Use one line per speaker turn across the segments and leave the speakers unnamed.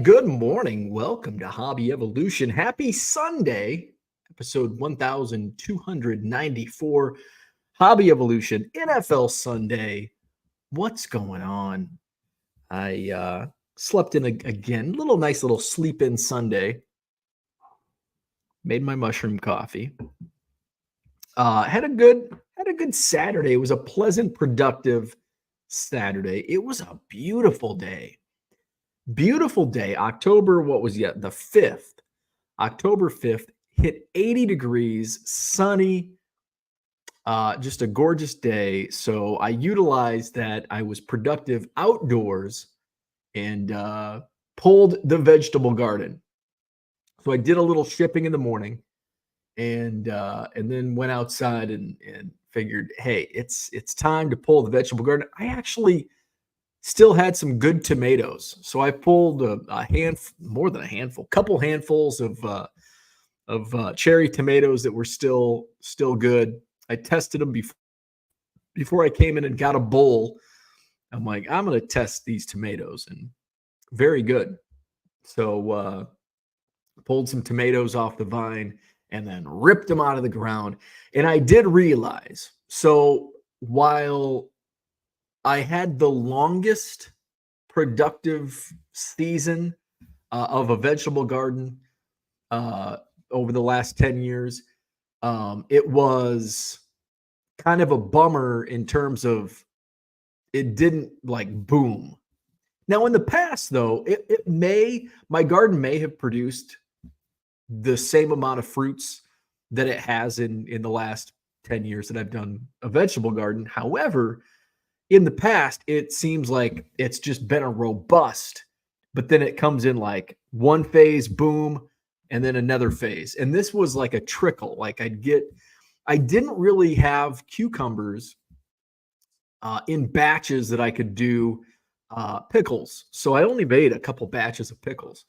And good morning. Welcome to Hobby Evolution. Happy Sunday, episode 1294. Hobby Evolution, NFL Sunday. What's going on? I slept in again. Nice little sleep in Sunday. Made my mushroom coffee. Had a good Saturday. It was a pleasant, productive Saturday. It was a beautiful day. Beautiful day. October, what was yet? The 5th. October 5th, hit 80 degrees, sunny, just a gorgeous day. So I utilized that. I was productive outdoors and pulled the vegetable garden. So I did a little shipping in the morning and then went outside and figured, hey, it's time to pull the vegetable garden. I actually still had some good tomatoes. So I pulled more than a handful, couple handfuls of cherry tomatoes that were still good. I tested them before I came in and got a bowl. I'm like, I'm going to test these tomatoes, and very good. So pulled some tomatoes off the vine and then ripped them out of the ground. And I did realize, so while I had the longest productive season of a vegetable garden over the last 10 years. It was kind of a bummer in terms of it didn't like boom. Now, in the past, though, my garden may have produced the same amount of fruits that it has in the last 10 years that I've done a vegetable garden. However, in the past, it seems like it's just been a robust, but then it comes in like one phase, boom, and then another phase. And this was like a trickle. Like I didn't really have cucumbers in batches that I could do pickles. So I only made a couple batches of pickles.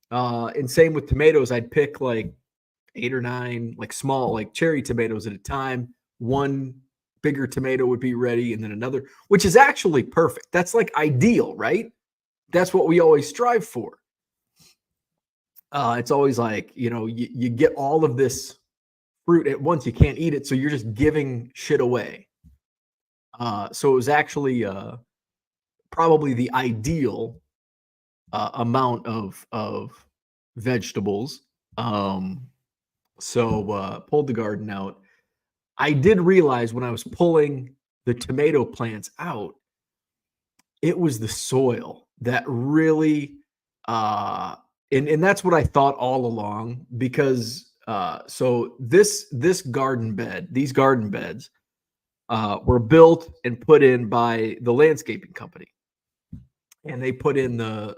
And same with tomatoes. I'd pick like 8 or 9, like small, like cherry tomatoes at a time. One bigger tomato would be ready, and then another, which is actually perfect. That's like ideal, right? That's what we always strive for. It's always like, you get all of this fruit at once, you can't eat it, so you're just giving shit away. So it was actually probably the ideal amount of vegetables. So pulled the garden out. I did realize when I was pulling the tomato plants out, it was the soil that really, and that's what I thought all along, because so these garden beds were built and put in by the landscaping company, and they put in the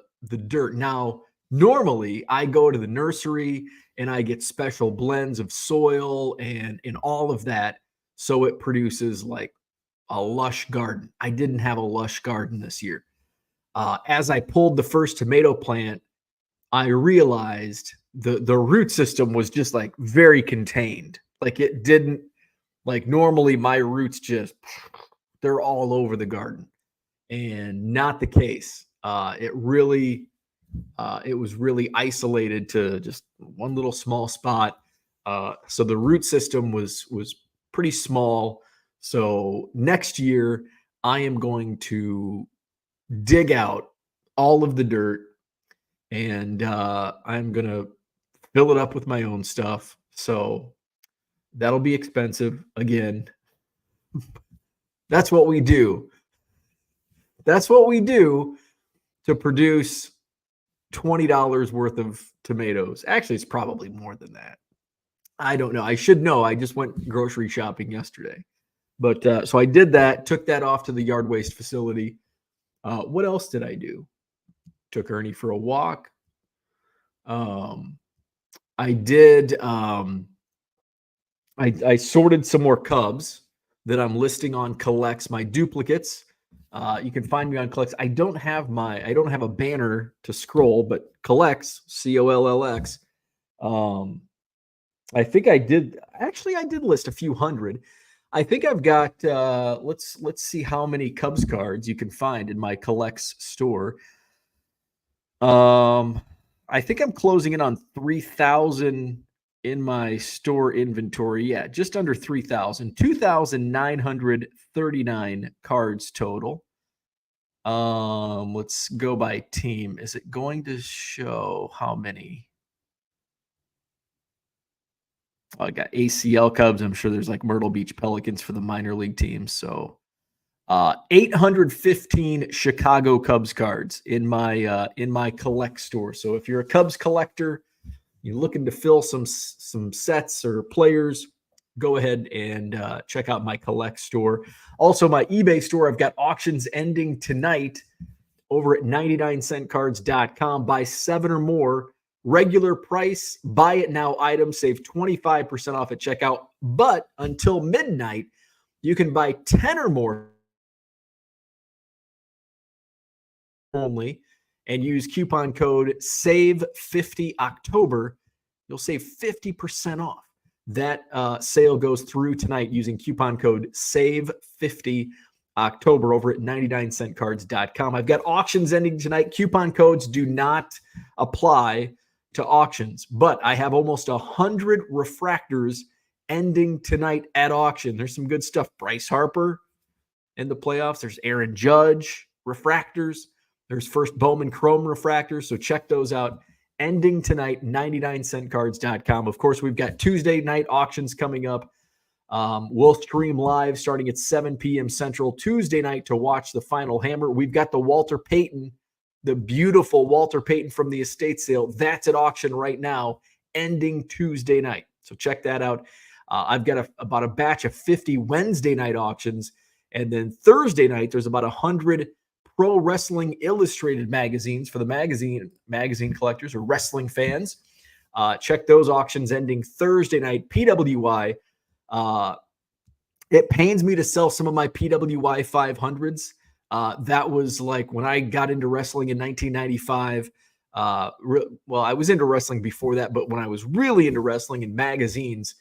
dirt. Now, normally I go to the nursery and I get special blends of soil and all of that, so it produces like a lush garden. I didn't have a lush garden this year. As I pulled the first tomato plant, I realized the root system was just like very contained. Like it didn't, like normally my roots they're all over the garden, and not the case. It was really isolated to just one little small spot. So the root system was pretty small. So next year I am going to dig out all of the dirt, and I'm going to fill it up with my own stuff. So that'll be expensive again. That's what we do. That's what we do to produce $20 worth of tomatoes. Actually, it's probably more than that. I don't know. I should know. I just went grocery shopping yesterday. But so I did that, took that off to the yard waste facility. What else did I do? Took Ernie for a walk. I did. I sorted some more cubs that I'm listing on Collects, my duplicates. You can find me on Collects. I don't have a banner to scroll, but Collects, COLLX. I think I did list a few hundred. I think I've got let's see how many Cubs cards you can find in my Collects store. Um, I think I'm closing in on 3,000 in my store inventory. Yeah, just under 3,000. 2,939 cards total. Let's go by team. Is it going to show how many? Oh, I got ACL Cubs. I'm sure there's like Myrtle Beach Pelicans for the minor league teams. So 815 Chicago Cubs cards in my collect store. So if you're a Cubs collector, you're looking to fill some sets or players, go ahead and check out my collect store. Also, my eBay store. I've got auctions ending tonight over at 99centcards.com. Buy 7 or more. Regular price, buy it now item, save 25% off at checkout. But until midnight, you can buy 10 or more only and use coupon code SAVE50October. You'll save 50% off. That sale goes through tonight using coupon code SAVE50 October over at 99centcards.com. I've got auctions ending tonight. Coupon codes do not apply to auctions, but I have almost 100 refractors ending tonight at auction. There's some good stuff. Bryce Harper in the playoffs. There's Aaron Judge refractors. There's first Bowman Chrome refractors. So check those out. Ending tonight, 99centcards.com. Of course, we've got Tuesday night auctions coming up. We'll stream live starting at 7 p.m. Central Tuesday night to watch the final hammer. We've got the Walter Payton, the beautiful Walter Payton from the estate sale. That's at auction right now, ending Tuesday night. So check that out. I've got about a batch of 50 Wednesday night auctions. And then Thursday night, there's about 100 Pro Wrestling Illustrated magazines for the magazine collectors or wrestling fans. Check those auctions ending Thursday night. PWI. It pains me to sell some of my PWI 500s. That was like when I got into wrestling in 1995. Well, I was into wrestling before that, but when I was really into wrestling in magazines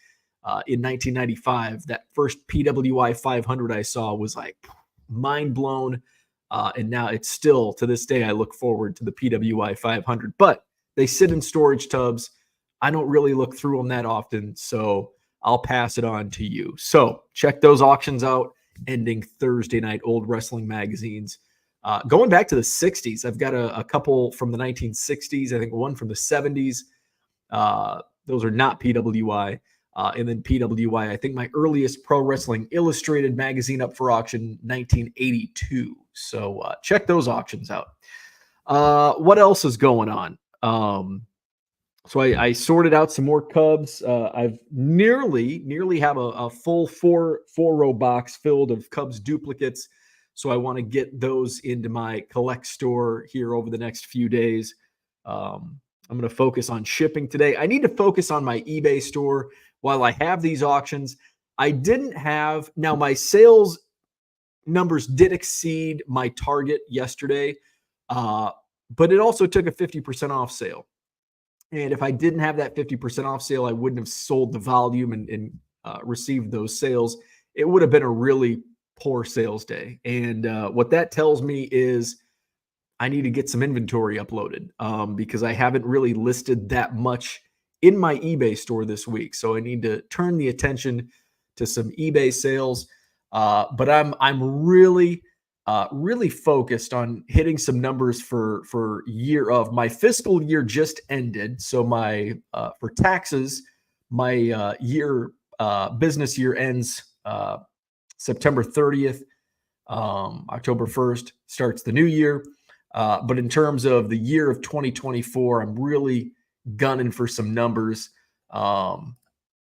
in 1995, that first PWI 500 I saw was like mind blown. And now it's still, to this day, I look forward to the PWI 500. But they sit in storage tubs. I don't really look through them that often, so I'll pass it on to you. So check those auctions out, ending Thursday night, old wrestling magazines. Going back to the 60s, I've got a couple from the 1960s, I think one from the 70s. Those are not PWI. And then PWI, I think my earliest Pro Wrestling Illustrated magazine up for auction, 1982. So check those auctions out. What else is going on? So I sorted out some more Cubs. I've nearly have a full four row box filled of Cubs duplicates. So I want to get those into my collect store here over the next few days. I'm going to focus on shipping today. I need to focus on my eBay store while I have these auctions. I didn't have, now my sales numbers did exceed my target yesterday, but it also took a 50% off sale. And if I didn't have that 50% off sale, I wouldn't have sold the volume and received those sales. It would have been a really poor sales day. And what that tells me is I need to get some inventory uploaded because I haven't really listed that much in my eBay store this week. So I need to turn the attention to some eBay sales. But I'm really focused on hitting some numbers for year of my fiscal year just ended. So my for taxes, my business year ends September 30th. October 1st starts the new year. But in terms of the year of 2024, I'm really gunning for some numbers.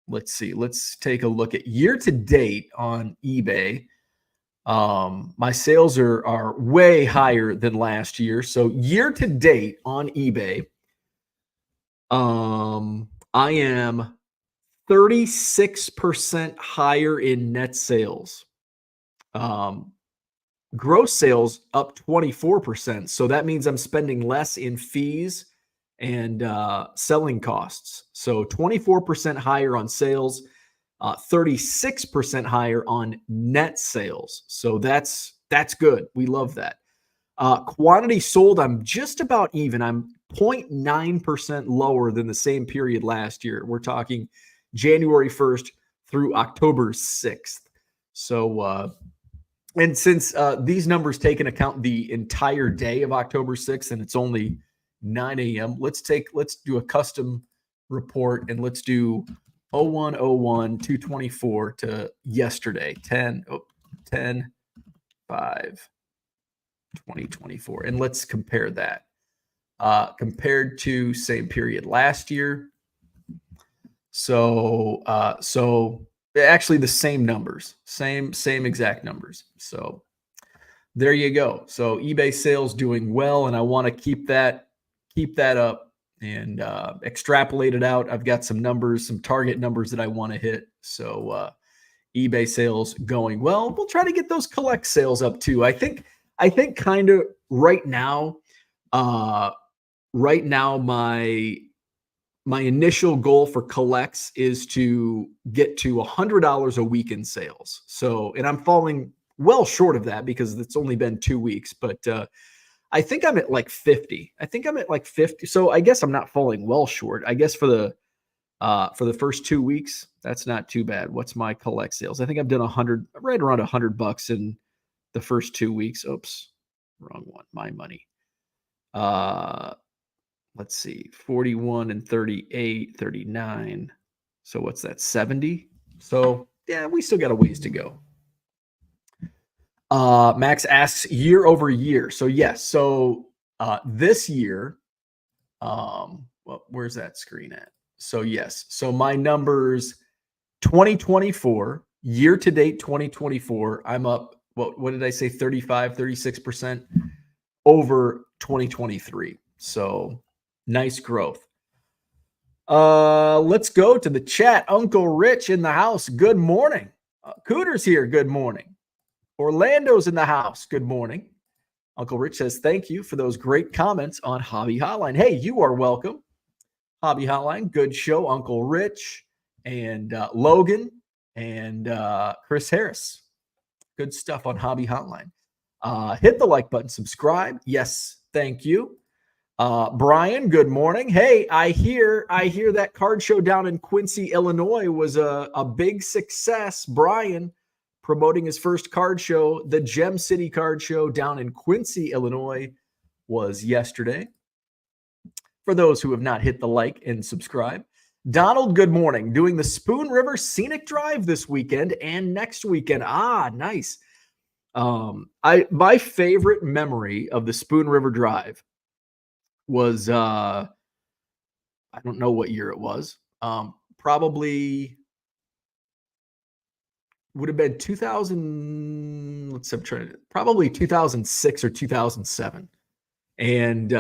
Let's see. Let's take a look at year to date on eBay. My sales are way higher than last year. So year to date on eBay, I am 36% higher in net sales. Gross sales up 24%. So that means I'm spending less in fees and selling costs. So 24% higher on sales, 36% higher on net sales. So that's good. We love that. Quantity sold, I'm just about even. I'm 0.9% lower than the same period last year. We're talking January 1st through October 6th. So, and since these numbers take into account the entire day of October 6th, and it's only 9 a.m., let's do a custom report, and let's do 0101 224 to yesterday, 10 5 2024, and let's compare that compared to same period last year. So actually the same numbers, same exact numbers. So there you go. So eBay sales doing well, and I want to keep that up and extrapolate it out. I've got some numbers, some target numbers that I want to hit. So eBay sales going well. We'll try to get those collect sales up too. I think kind of right now, my initial goal for collects is to get to $100 a week in sales. So, and I'm falling well short of that because it's only been 2 weeks, but I think I'm at like 50. So I guess I'm not falling well short. I guess for the first 2 weeks, that's not too bad. What's my collect sales? I think I've done right around $100 in the first 2 weeks. Oops, wrong one. My money. Let's see, 41 and 38, 39. So what's that, 70? So yeah, we still got a ways to go. Max asks year over year. So yes, so this year, well, where's that screen at? So yes, so my numbers, 2024, year to date 2024, I'm up, what did I say, 36% over 2023. So nice growth. Let's go to the chat. Uncle Rich in the house. Good morning. Cooter's here. Good morning. Orlando's in the house. Good morning. Uncle Rich says, thank you for those great comments on Hobby Hotline. Hey, you are welcome. Hobby Hotline, good show. Uncle Rich and Logan and Chris Harris. Good stuff on Hobby Hotline. Hit the like button, subscribe. Yes, thank you. Brian, good morning. Hey, I hear that card show down in Quincy, Illinois was a big success. Brian promoting his first card show, the Gem City Card Show down in Quincy, Illinois, was yesterday. For those who have not hit the like and subscribe. Donald, good morning. Doing the Spoon River Scenic Drive this weekend and next weekend. Nice. My favorite memory of the Spoon River Drive was I don't know what year it was. Probably would have been 2000. Probably 2006 or 2007. And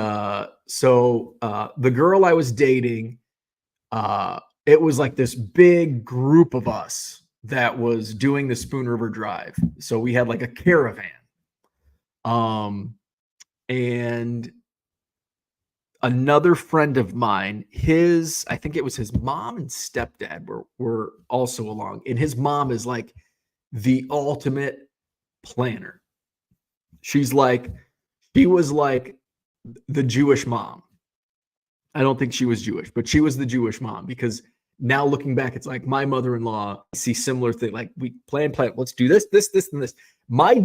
so the girl I was dating, it was like this big group of us that was doing the Spoon River Drive. So we had like a caravan. And another friend of mine, I think it was his mom and stepdad were also along. And his mom is like the ultimate planner. She was like the Jewish mom. I don't think she was Jewish, but she was the Jewish mom, because now looking back, it's like my mother-in-law, I see similar thing. Like we plan, let's do this, and this. My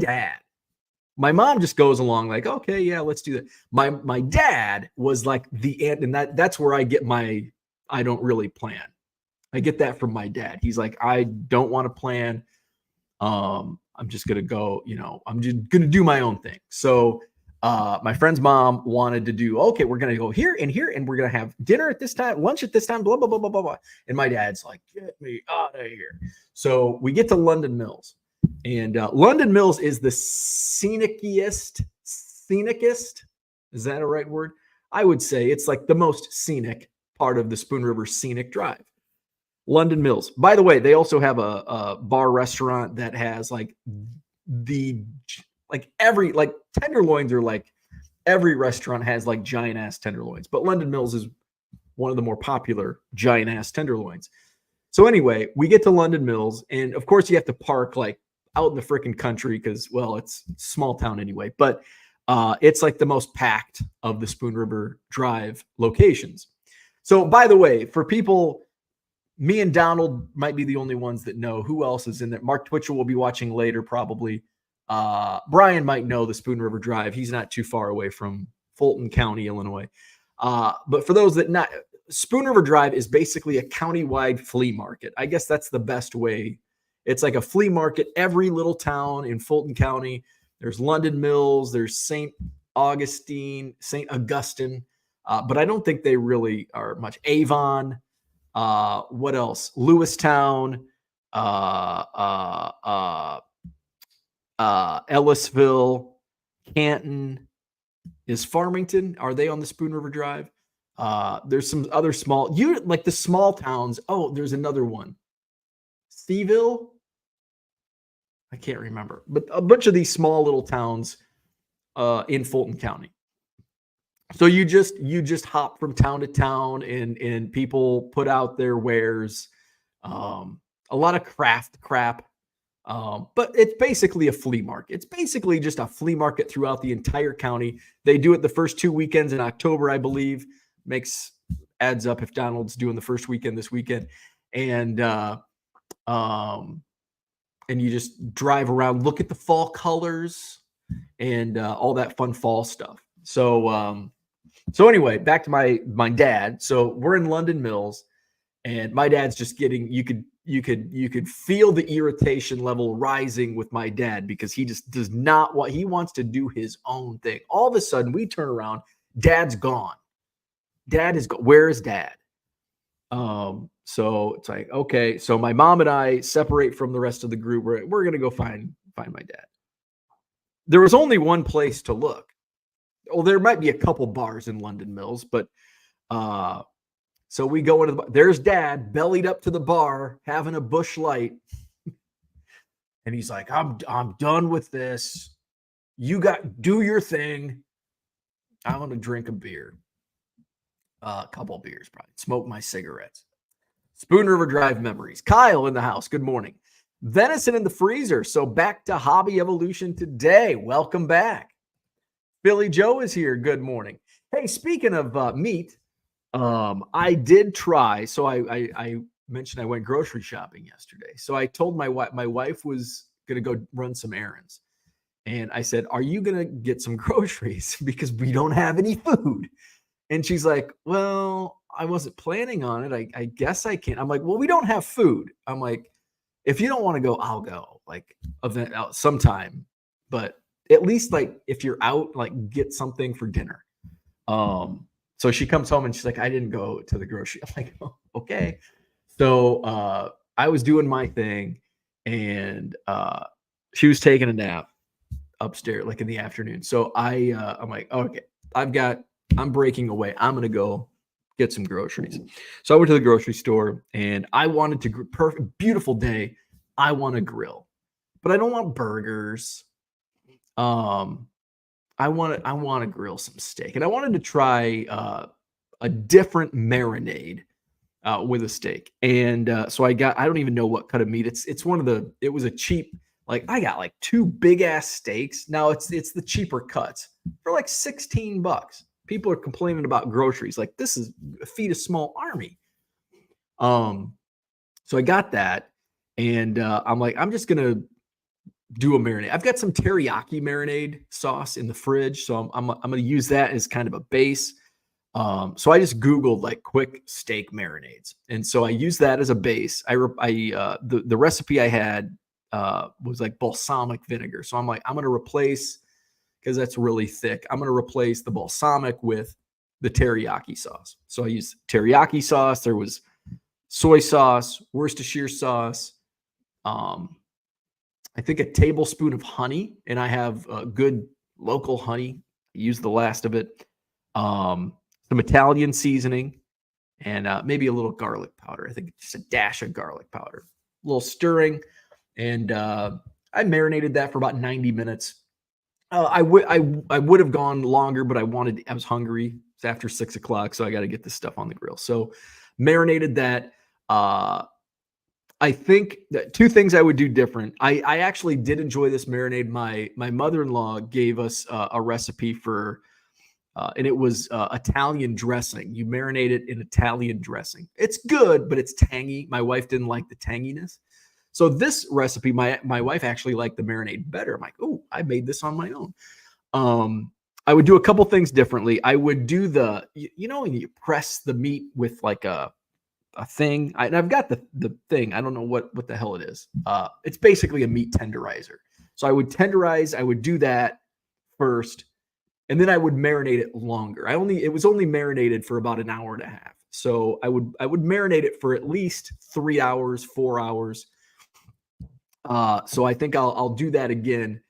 mom just goes along like, okay, yeah, let's do that. My dad was like the ant, and that's where I get I don't really plan. I get that from my dad. He's like, I don't want to plan. I'm just gonna go, I'm just gonna do my own thing. So my friend's mom wanted to do, okay, we're gonna go here, and we're gonna have dinner at this time, lunch at this time, blah blah blah blah blah blah. And my dad's like, get me out of here. So we get to London Mills. And London Mills is the scenicest, is that a right word? I would say it's like the most scenic part of the Spoon River Scenic Drive. London Mills. By the way, they also have a bar restaurant that has tenderloins are like, every restaurant has like giant ass tenderloins, but London Mills is one of the more popular giant ass tenderloins. So anyway, we get to London Mills, and of course you have to park like out in the freaking country because, well, it's small town anyway. But It's like the most packed of the Spoon River Drive locations. So, by the way, for people, me and Donald might be the only ones that know who else is in there. Mark Twitchell will be watching later, probably. Brian might know the Spoon River Drive. He's not too far away from Fulton County, Illinois. But for those that not, Spoon River Drive is basically a county-wide flea market. I guess that's the best way. It's like a flea market. Every little town in Fulton County. There's London Mills. There's St. Augustine, St. Augustine. But I don't think they really are much. Avon. What else? Lewistown. Ellisville. Canton. Is Farmington? Are they on the Spoon River Drive? There's some other small, like the small towns. Oh, there's another one. Seaville? I can't remember, but a bunch of these small little towns in Fulton County. So you just hop from town to town, and people put out their wares. A lot of craft crap. But it's basically a flea market. It's basically just a flea market throughout the entire county. They do it the first 2 weekends in October, I believe. Adds up if Donald's doing the first weekend this weekend. And you just drive around, look at the fall colors and all that fun fall stuff. So anyway, back to my dad. So we're in London Mills, and my dad's just getting, you could feel the irritation level rising with my dad, because he just does not want, he wants to do his own thing. All of a sudden we turn around, dad's gone. Dad is gone. Where is dad? So it's like, okay. So my mom and I separate from the rest of the group. We're going to go find my dad. There was only one place to look. Well, there might be a couple bars in London Mills, but, so we go into the bar. There's dad bellied up to the bar, having a Busch Light. And he's like, I'm done with this. Do your thing. I'm going to drink a beer. A couple of beers, probably. Smoke my cigarettes. Spoon River Drive memories. Kyle in the house. Good morning. Venison in the freezer. So back to Hobby Evolution today. Welcome back. Billy Joe is here. Good morning. Hey, speaking of meat, I did try. So I mentioned I went grocery shopping yesterday. So I told my wife was going to go run some errands. And I said, are you going to get some groceries? Because we don't have any food. And she's like, well, I wasn't planning on it. I guess I can. I'm like, well, we don't have food. I'm like, if you don't want to go, I'll go, like event out sometime. But at least, like, if you're out, like, get something for dinner. So she comes home and she's like, I didn't go to the grocery. I'm like, oh, okay. So I was doing my thing, and she was taking a nap upstairs, like in the afternoon. So I'm like, okay, I'm breaking away. I'm going to go get some groceries. So I went to the grocery store, and I wanted to, beautiful day. I want to grill, but I don't want burgers. I want to grill some steak, and I wanted to try a different marinade with a steak. And so I don't even know what cut of meat. It was a cheap, like, I got like 2 big ass steaks. Now it's the cheaper cuts for like $16. People are complaining about groceries. Like, this is feed a small army. So I got that, and I'm like, I'm just going to do a marinade. I've got some teriyaki marinade sauce in the fridge. So I'm going to use that as kind of a base. So I just Googled like quick steak marinades. And so I used that as a base. The recipe I had was like balsamic vinegar. So I'm like, I'm going to replace, because that's really thick, I'm going to replace the balsamic with the teriyaki sauce. So I used teriyaki sauce. There was soy sauce, Worcestershire sauce, I think a tablespoon of honey, and I have good local honey. I used the last of it. Some Italian seasoning, and maybe a little garlic powder. I think just a dash of garlic powder. A little stirring, and I marinated that for about 90 minutes. I would have gone longer, but I was hungry. It's after 6 o'clock, so I got to get this stuff on the grill. So marinated that. I think that two things I would do different. I actually did enjoy this marinade. My mother-in-law gave us a recipe for, and it was Italian dressing. You marinate it in Italian dressing. It's good, but it's tangy. My wife didn't like the tanginess. So this recipe, my wife actually liked the marinade better. I'm like, oh, I made this on my own. I would do a couple things differently. I would do when you press the meat with like a thing. And I've got the thing. I don't know what the hell it is. It's basically a meat tenderizer. So I would tenderize. I would do that first, and then I would marinate it longer. It was only marinated for about an hour and a half. So I would marinate it for at least 3 hours, 4 hours. So I think I'll do that again,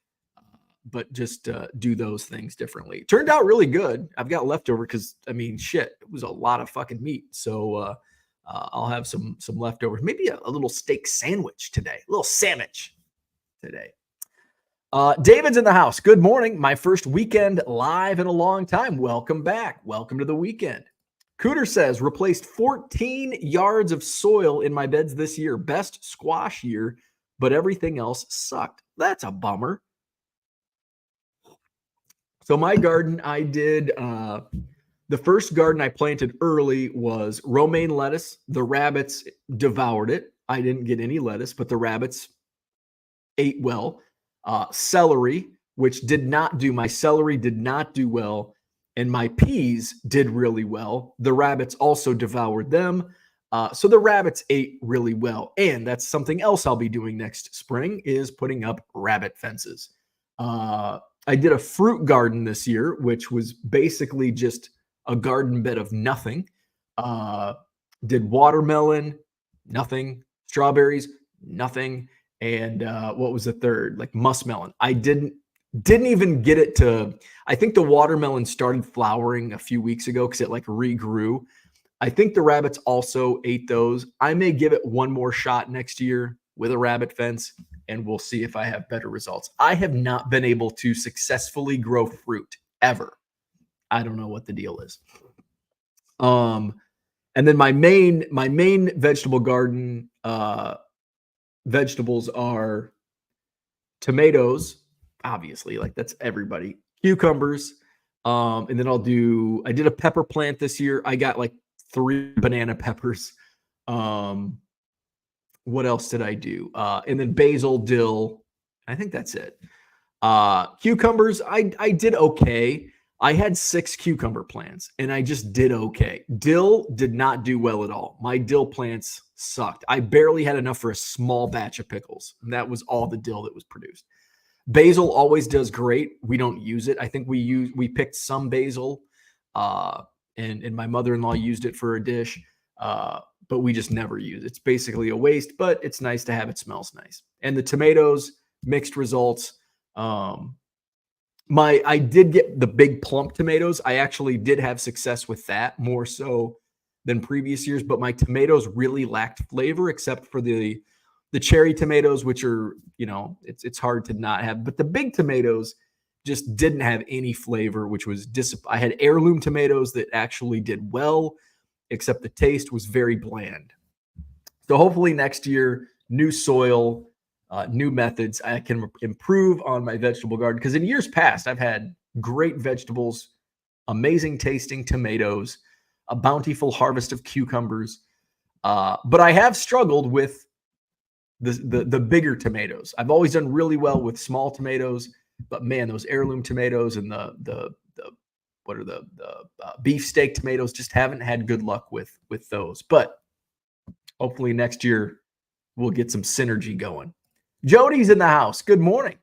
but just do those things differently. Turned out really good. I've got leftover because shit, it was a lot of fucking meat. So I'll have some leftovers. Maybe a little steak sandwich today. A little sandwich today. David's in the house. Good morning. My first weekend live in a long time. Welcome back. Welcome to the weekend. Cooter says, replaced 14 yards of soil in my beds this year. Best squash year, but everything else sucked. That's a bummer. So my garden, I did, the first garden I planted early was romaine lettuce. The rabbits devoured it. I didn't get any lettuce, but the rabbits ate well. Celery, which my celery did not do well. And my peas did really well. The rabbits also devoured them. So the rabbits ate really well. And that's something else I'll be doing next spring is putting up rabbit fences. I did a fruit garden this year, which was basically just a garden bed of nothing. Did watermelon, nothing. Strawberries, nothing. And what was the third? Like muskmelon. I didn't even get it to, I think the watermelon started flowering a few weeks ago because it like regrew. I think the rabbits also ate those. I may give it one more shot next year with a rabbit fence, and we'll see if I have better results. I have not been able to successfully grow fruit ever. I don't know what the deal is. And then my main vegetable garden vegetables are tomatoes, obviously, like that's everybody. Cucumbers, and then I did a pepper plant this year. I got like 3 banana peppers. What else did I do? And then basil, dill. I think that's it. Cucumbers, I did okay. I had 6 cucumber plants and I just did okay. Dill did not do well at all. My dill plants sucked. I barely had enough for a small batch of pickles. And that was all the dill that was produced. Basil always does great. We don't use it. I think we picked some basil, and my mother-in-law used it for a dish, but we just never use it. It's basically a waste, but it's nice to have. It smells nice. And the tomatoes, mixed results. I did get the big plump tomatoes. I actually did have success with that more so than previous years, but my tomatoes really lacked flavor except for the cherry tomatoes, which are, it's hard to not have, but the big tomatoes just didn't have any flavor, which was I had heirloom tomatoes that actually did well, except the taste was very bland. So hopefully next year, new soil, new methods, I can improve on my vegetable garden. Because in years past, I've had great vegetables, amazing tasting tomatoes, a bountiful harvest of cucumbers. But I have struggled with the bigger tomatoes. I've always done really well with small tomatoes, but man, those heirloom tomatoes and the beefsteak tomatoes just haven't had good luck with those. But hopefully next year we'll get some synergy going. Jody's in the house. Good morning.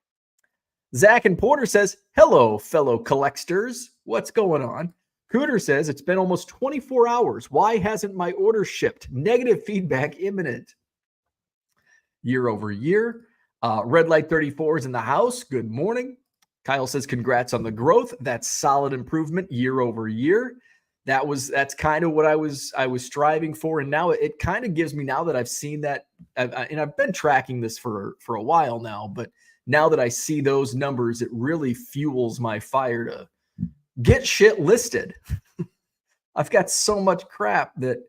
Zach and Porter says, hello, fellow collectors. What's going on? Cooter says, it's been almost 24 hours. Why hasn't my order shipped? Negative feedback imminent. Year over year. Red Light 34 is in the house. Good morning. Kyle says, congrats on the growth. That's solid improvement year over year. That's kind of what I was striving for. And now it kind of gives me, now that I've seen that, and I've been tracking this for a while now, but now that I see those numbers, it really fuels my fire to get shit listed. I've got so much crap that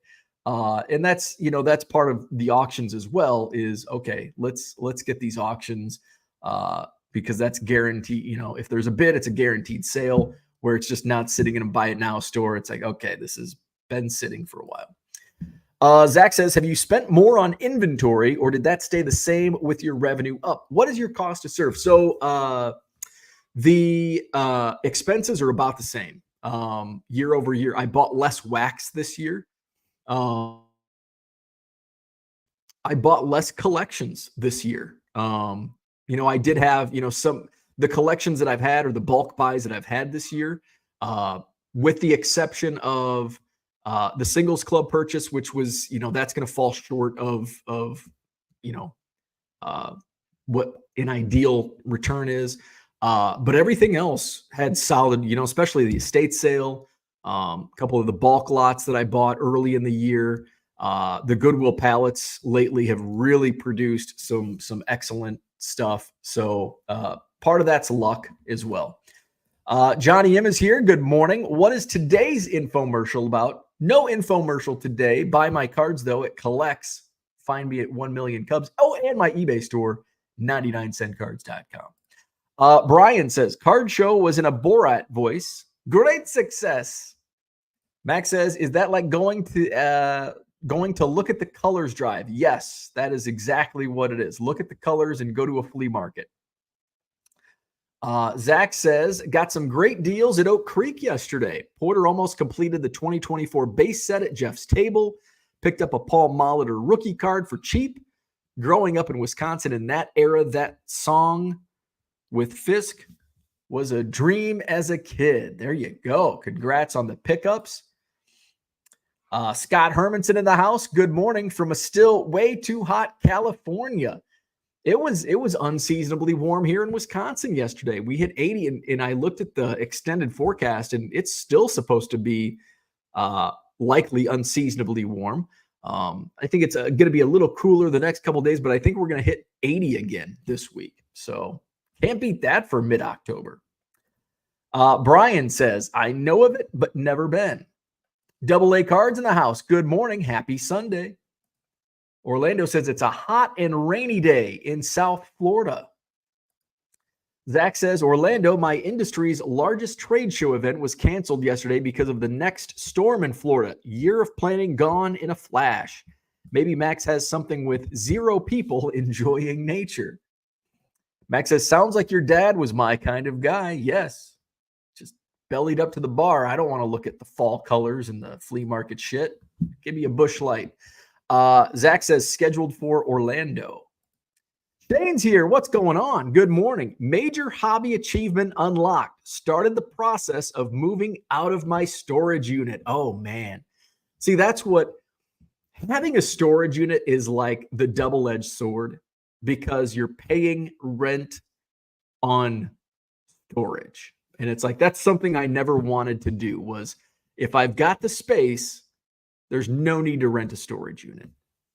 And that's, that's part of the auctions as well is, okay, let's get these auctions because that's guaranteed. If there's a bid, it's a guaranteed sale where it's just not sitting in a buy it now store. It's like, okay, this has been sitting for a while. Zach says, have you spent more on inventory or did that stay the same with your revenue up? What is your cost to serve? So the expenses are about the same year over year. I bought less wax this year. I bought less collections this year. I did have, the collections that I've had or the bulk buys that I've had this year, with the exception of the singles club purchase, which was, that's going to fall short of what an ideal return is. But everything else had solid, especially the estate sale, a couple of the bulk lots that I bought early in the year. The Goodwill pallets lately have really produced some excellent stuff. So part of that's luck as well. Johnny M is here. Good morning. What is today's infomercial about? No infomercial today. Buy my cards, though. It collects. Find me at 1 Million Cubs. Oh, and my eBay store, 99centcards.com. Brian says, card show was in a Borat voice. Great success. Max says, is that like going to look at the colors drive? Yes, that is exactly what it is. Look at the colors and go to a flea market. Zach says, got some great deals at Oak Creek yesterday. Porter almost completed the 2024 base set at Jeff's table. Picked up a Paul Molitor rookie card for cheap. Growing up in Wisconsin in that era, that song with Fisk was a dream as a kid. There you go. Congrats on the pickups. Scott Hermanson in the house. Good morning from a still way too hot California. It was unseasonably warm here in Wisconsin yesterday. We hit 80, and I looked at the extended forecast, and it's still supposed to be likely unseasonably warm. I think it's going to be a little cooler the next couple of days, but I think we're going to hit 80 again this week. So can't beat that for mid-October. Brian says, I know of it, but never been. Double A Cards in the house. Good morning. Happy Sunday. Orlando says it's a hot and rainy day in South Florida. Zach says, Orlando, my industry's largest trade show event was canceled yesterday because of the next storm in Florida. Year of planning gone in a flash. Maybe Max has something with 0 people enjoying nature. Max says, sounds like your dad was my kind of guy. Yes. Just bellied up to the bar. I don't want to look at the fall colors and the flea market shit. Give me a Busch Light. Zach says, scheduled for Orlando. Shane's here. What's going on? Good morning. Major hobby achievement unlocked. Started the process of moving out of my storage unit. Oh, man. See, that's what having a storage unit is like, the double-edged sword, because you're paying rent on storage. And it's like, that's something I never wanted to do, was if I've got the space, there's no need to rent a storage unit.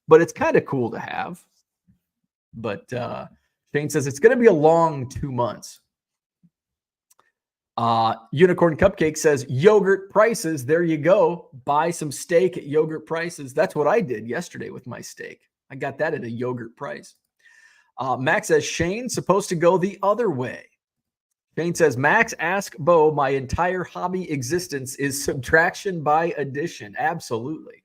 But it's kind of cool to have. But Shane says it's going to be a long 2 months. Unicorn Cupcake says yogurt prices. There you go. Buy some steak at yogurt prices. That's what I did yesterday with my steak. I got that at a yogurt price. Max says Shane's supposed to go the other way. Shane says, Max, ask Bo, my entire hobby existence is subtraction by addition. Absolutely.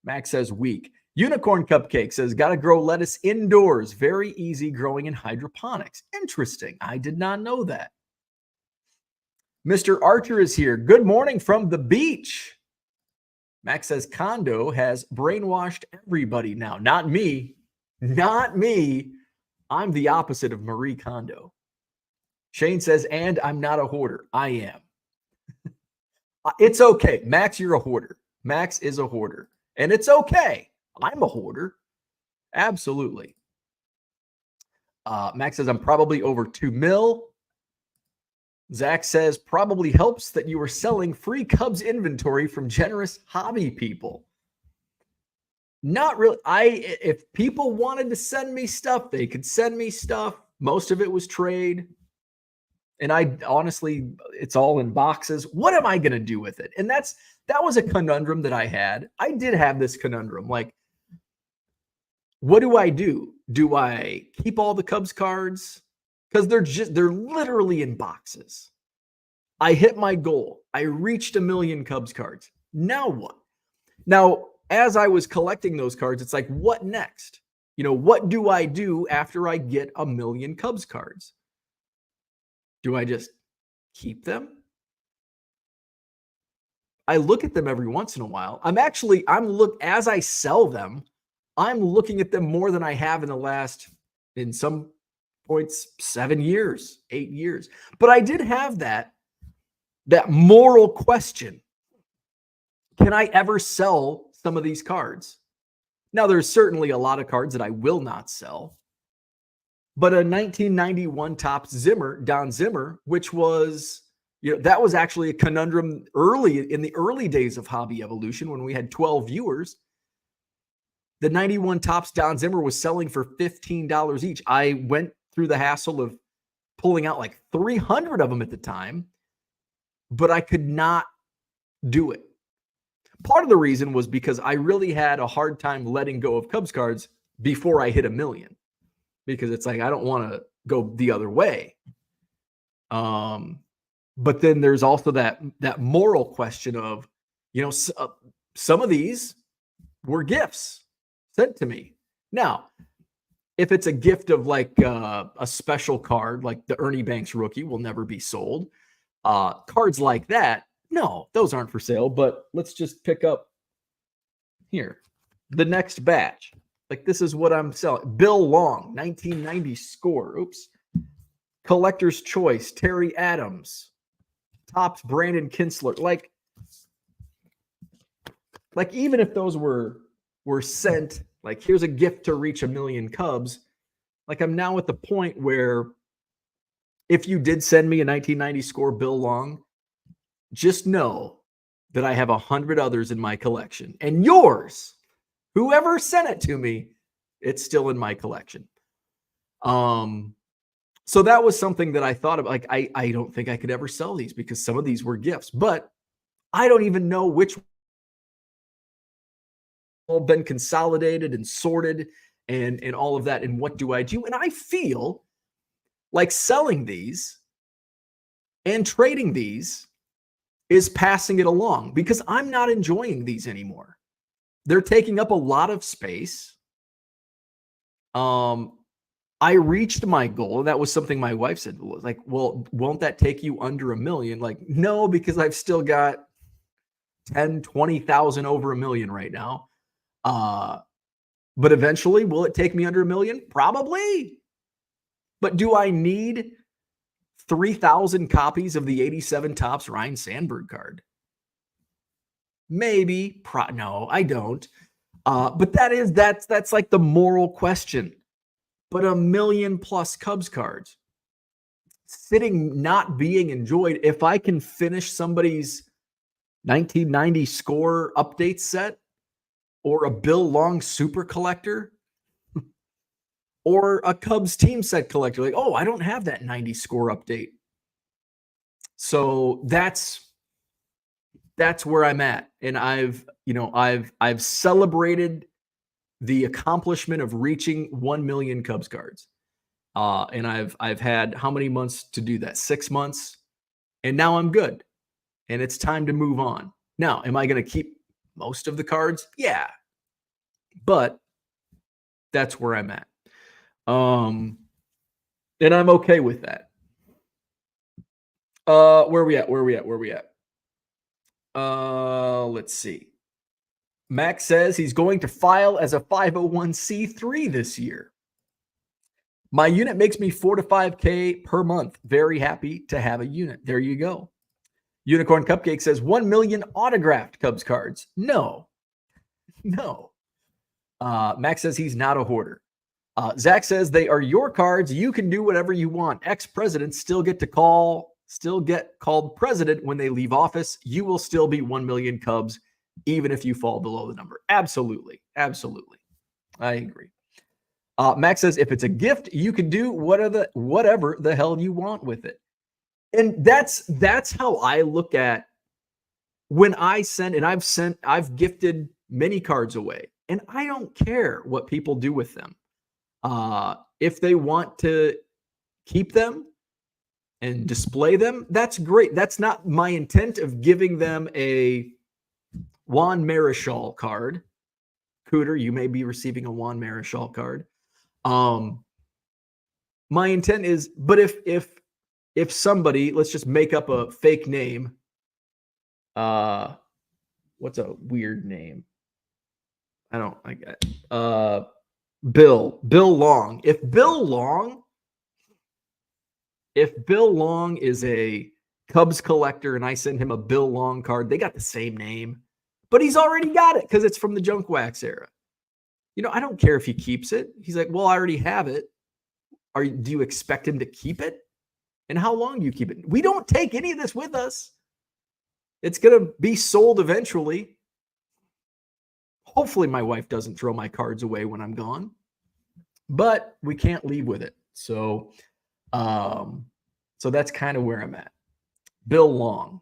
Max says weak. Unicorn Cupcake says, got to grow lettuce indoors. Very easy growing in hydroponics. Interesting. I did not know that. Mr. Archer is here. Good morning from the beach. Max says, Kondo has brainwashed everybody now. Not me. Not me. I'm the opposite of Marie Kondo. Shane says, and I'm not a hoarder. I am. It's okay. Max, you're a hoarder. Max is a hoarder. And it's okay. I'm a hoarder. Absolutely. Max says, I'm probably over 2 mil. Zach says, probably helps that you were selling free Cubs inventory from generous hobby people. Not really. If people wanted to send me stuff, they could send me stuff. Most of it was trade. And I honestly, it's all in boxes. What am I going to do with it? And that was a conundrum that I had. I did have this conundrum. Like, what do I do? Do I keep all the Cubs cards? Because they're literally in boxes. I hit my goal. I reached 1 million Cubs cards. Now what? Now, as I was collecting those cards, it's like, what next? What do I do after I get 1 million Cubs cards? Do I just keep them? I look at them every once in a while. As I sell them, I'm looking at them more than I have in some points, 7 years, 8 years. But I did have that moral question. Can I ever sell some of these cards? Now, there's certainly a lot of cards that I will not sell. But a 1991 Topps Zimmer, Don Zimmer, which was, that was actually a conundrum in the early days of Hobby Evolution when we had 12 viewers. The 91 Topps Don Zimmer was selling for $15 each. I went through the hassle of pulling out like 300 of them at the time, but I could not do it. Part of the reason was because I really had a hard time letting go of Cubs cards before I hit 1 million, because it's like, I don't want to go the other way. But then there's also that moral question of, some of these were gifts sent to me. Now, if it's a gift of like a special card, like the Ernie Banks rookie will never be sold. Cards like that, no, those aren't for sale. But let's just pick up here the next batch. Like, this is what I'm selling. Bill Long, 1990 score. Oops. Collector's Choice, Terry Adams. Topps, Brandon Kinsler. Like even if those were sent, like, here's a gift to reach 1 million Cubs. Like, I'm now at the point where if you did send me a 1990 score Bill Long, just know that I have 100 others in my collection. And yours, whoever sent it to me, it's still in my collection. So that was something that I thought of. Like, I don't think I could ever sell these because some of these were gifts, but I don't even know which all been consolidated and sorted and all of that. And what do I do? And I feel like selling these and trading these is passing it along because I'm not enjoying these anymore. They're taking up a lot of space. I reached my goal. That was something my wife said, like, well, won't that take you under 1 million? Like, no, because I've still got 10, 20,000 over 1 million right now. But eventually, will it take me under 1 million? Probably. But do I need 3,000 copies of the 87 Topps Ryne Sandberg card? Maybe. No, I don't. But that's like the moral question. But 1 million plus Cubs cards sitting, not being enjoyed. If I can finish somebody's 1990 score update set or a Bill Long super collector or a Cubs team set collector, like, oh, I don't have that 90 score update. So that's where I'm at. And I've celebrated the accomplishment of reaching 1 million Cubs cards. And I've had how many months to do that? 6 months. And now I'm good. And it's time to move on. Now, am I going to keep most of the cards? Yeah. But that's where I'm at. And I'm okay with that. Where are we at? Let's see. Max says he's going to file as a 501c3 this year. My unit makes me $4 to $5K per month. Very happy to have a unit. There you go. Unicorn Cupcake says 1 million autographed Cubs cards. No. Max says he's not a hoarder. Zach says they are your cards. You can do whatever you want. Ex-presidents still get called president when they leave office. You will still be 1 million Cubs even if you fall below the number. Absolutely. I agree. Max says if it's a gift, you can do whatever the hell you want with it. And that's how I look at when I send, and I've gifted many cards away, and I don't care what people do with them. If they want to keep them and display them, that's great. That's not my intent of giving them a Juan Marichal card. Cooter, you may be receiving a Juan Marichal card. My intent is, but if somebody, let's just make up a fake name. What's a weird name? I don't like Bill Long. If Bill Long is a Cubs collector and I send him a Bill Long card, they got the same name, but he's already got it because it's from the junk wax era. I don't care if he keeps it. He's like, well, I already have it. Do you expect him to keep it? And how long do you keep it? We don't take any of this with us. It's going to be sold eventually. Hopefully my wife doesn't throw my cards away when I'm gone, but we can't leave with it. So that's kind of where I'm at. Bill Long.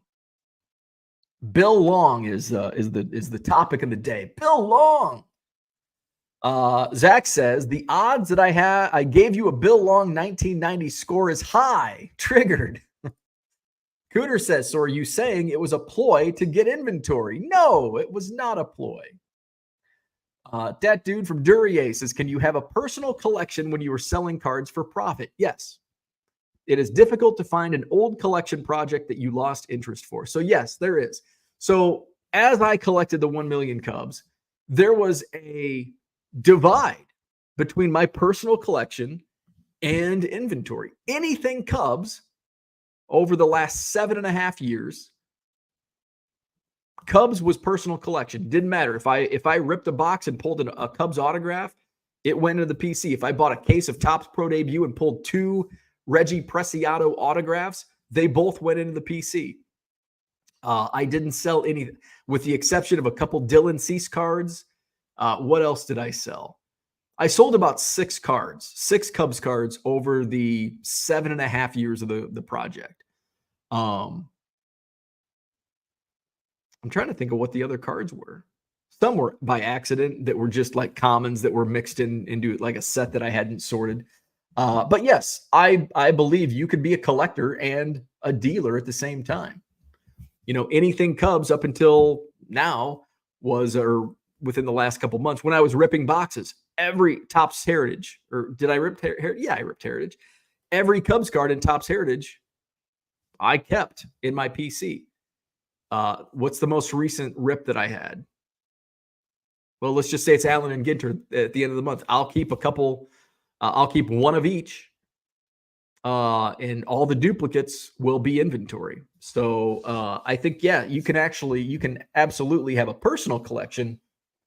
Bill Long is the topic of the day. Bill Long. Zach says the odds that I gave you a Bill Long 1990 score is high. Triggered. Cooter says, so are you saying it was a ploy to get inventory? No, it was not a ploy. That dude from Duryea says, can you have a personal collection when you were selling cards for profit? Yes. It is difficult to find an old collection project that you lost interest for. So yes, there is. So as I collected the 1 million Cubs, there was a divide between my personal collection and inventory. Anything Cubs over the last 7.5 years, Cubs was personal collection. Didn't matter. If I ripped a box and pulled a Cubs autograph, it went into the PC. If I bought a case of Topps Pro Debut and pulled 2 Reggie Preciado autographs, they both went into the PC. I didn't sell any, with the exception of a couple Dylan Cease cards. What else did I sell? I sold about 6 Cubs cards over the 7.5 years of the project. I'm trying to think of what the other cards were. Some were by accident that were just like commons that were mixed into like a set that I hadn't sorted. But yes, I believe you could be a collector and a dealer at the same time. Anything Cubs up until now was, or within the last couple months when I was ripping boxes, every Topps Heritage, or did I rip Heritage? Yeah, I ripped Heritage. Every Cubs card in Topps Heritage, I kept in my PC. What's the most recent rip that I had? Well, let's just say it's Allen and Ginter at the end of the month. I'll keep a couple. I'll keep one of each. And all the duplicates will be inventory. So I think, yeah, you can absolutely have a personal collection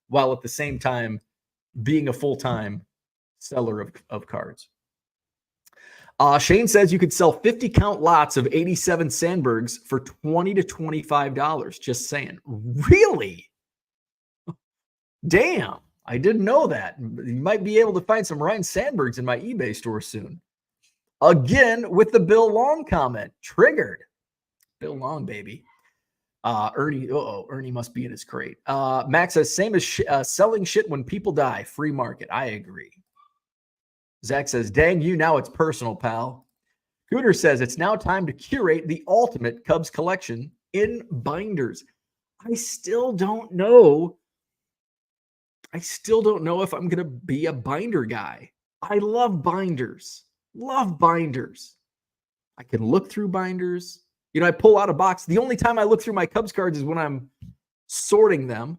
while at the same time being a full-time seller of cards. Shane says you could sell 50 count lots of 87 Sandbergs for $20 to $25. Just saying. Really? Damn. I didn't know that. You might be able to find some Ryne Sandbergs in my eBay store soon. Again, with the Bill Long comment. Triggered. Bill Long, baby. Ernie must be in his crate. Max says, same as selling shit when people die. Free market. I agree. Zach says, dang you, now it's personal, pal. Cooter says, it's now time to curate the ultimate Cubs collection in binders. I still don't know if I'm going to be a binder guy. I love binders. Love binders. I can look through binders. I pull out a box. The only time I look through my Cubs cards is when I'm sorting them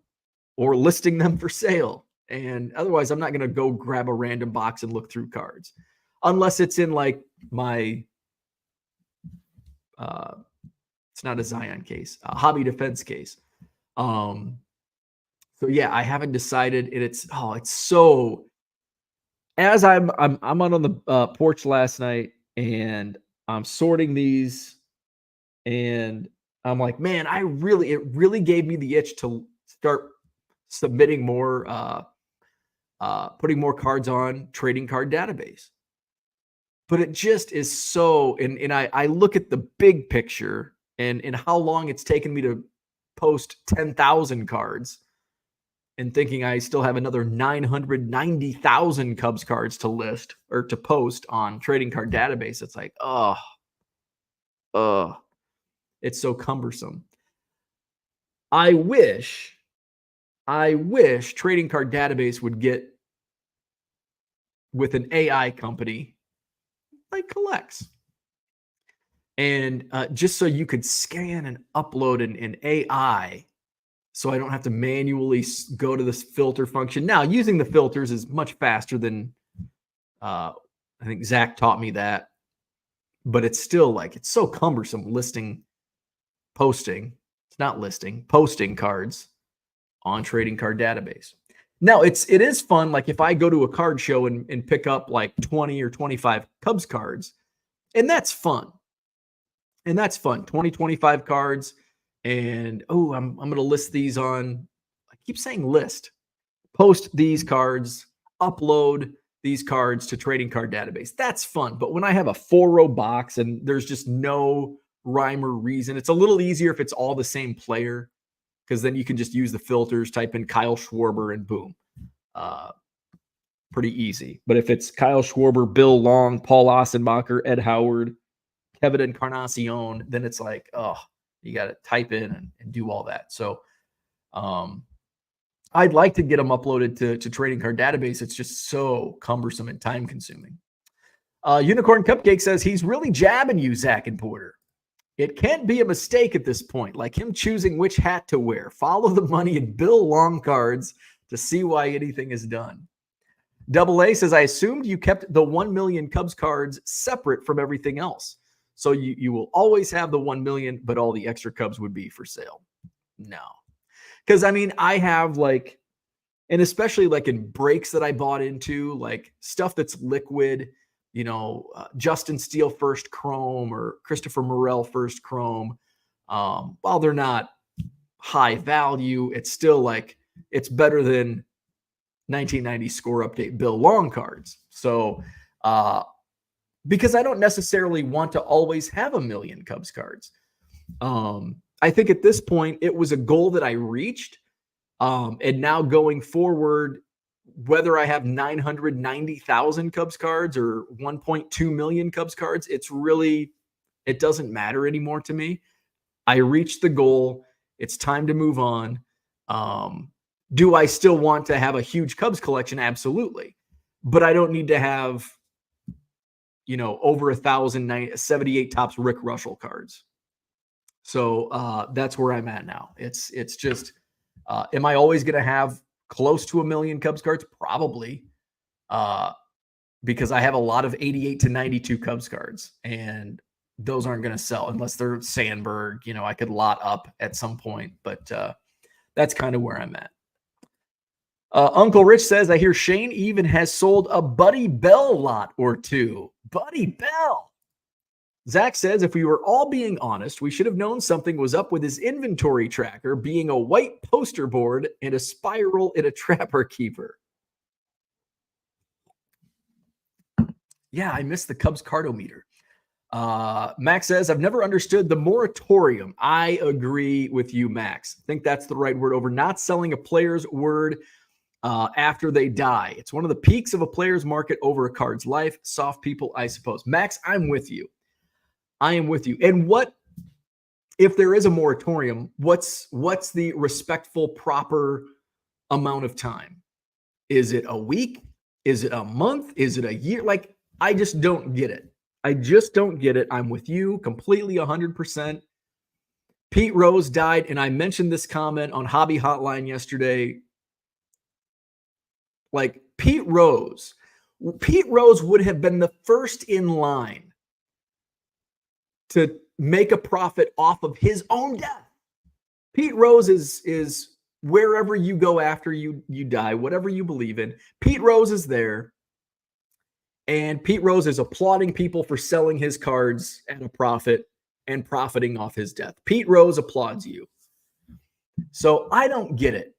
or listing them for sale. And otherwise, I'm not going to go grab a random box and look through cards. Unless it's in like my, it's not a Zion case, a hobby defense case. So yeah, I haven't decided. And it's so, as I'm out on the porch last night and I'm sorting these, and I'm like, man, it really gave me the itch to start submitting more, putting more cards on trading card database. but it just is so, and I look at the big picture and how long it's taken me to post 10,000 cards and thinking I still have another 990,000 Cubs cards to list or to post on trading card database. It's like, it's so cumbersome. I wish trading card database would get with an AI company like Collects. And just so you could scan and upload an AI, so I don't have to manually go to this filter function. Now, using the filters is much faster than I think Zach taught me that, but it's still like, it's so cumbersome posting cards on trading card database. Now it is fun. Like if I go to a card show and pick up like 20 or 25 Cubs cards, and that's fun. 20, 25 cards. And I'm going to list these on, I keep saying list, post these cards, upload these cards to trading card database. That's fun. But when I have a 4-row box and there's just no rhyme or reason, it's a little easier if it's all the same player, because then you can just use the filters, type in Kyle Schwarber, and boom. Pretty easy. But if it's Kyle Schwarber, Bill Long, Paul Ossenbacher, Ed Howard, Kevin Encarnacion, then it's like, you got to type in and do all that. So I'd like to get them uploaded to trading card database. It's just so cumbersome and time consuming. Unicorn Cupcake says he's really jabbing you, Zach and Porter. It can't be a mistake at this point, like him choosing which hat to wear. Follow the money and Bill Long cards to see why anything is done. Double A says, I assumed you kept the 1 million Cubs cards separate from everything else. So you will always have the 1 million, but all the extra Cubs would be for sale. No. Because, I mean, I have like, and especially like in breaks that I bought into, like stuff that's liquid, Justin Steele first chrome or Christopher Morel first chrome. While they're not high value, it's still like, it's better than 1990 score update Bill Long cards. So, because I don't necessarily want to always have 1 million Cubs cards. I think at this point, it was a goal that I reached. And now going forward, whether I have 990,000 Cubs cards or 1.2 million Cubs cards, it doesn't matter anymore to me. I reached the goal. It's time to move on. Do I still want to have a huge Cubs collection? Absolutely. But I don't need to have, over 1,078 tops Rick Russell cards. So that's where I'm at now. It's just, am I always going to have close to 1 million Cubs cards? Probably. Because I have a lot of 88 to 92 Cubs cards, and those aren't going to sell unless they're Sandberg. I could lot up at some point, but that's kind of where I'm at. Uncle Rich says, I hear Shane even has sold a Buddy Bell lot or two. Buddy Bell. Zach says, if we were all being honest, we should have known something was up with his inventory tracker being a white poster board and a spiral in a trapper keeper. Yeah, I missed the Cubs cardometer. Max says, I've never understood the moratorium. I agree with you, Max. I think that's the right word, over not selling a player's word after they die. It's one of the peaks of a player's market over a card's life. Soft people, I suppose. Max, I'm with you. I am with you. And what, if there is a moratorium, what's the respectful, proper amount of time? Is it a week? Is it a month? Is it a year? Like, I just don't get it. I just don't get it. I'm with you completely 100%. Pete Rose died, and I mentioned this comment on Hobby Hotline yesterday. Like, Pete Rose would have been the first in line to make a profit off of his own death. Pete Rose is wherever you go after you die, whatever you believe in. Pete Rose is there, and Pete Rose is applauding people for selling his cards at a profit and profiting off his death. Pete Rose applauds you. So I don't get it.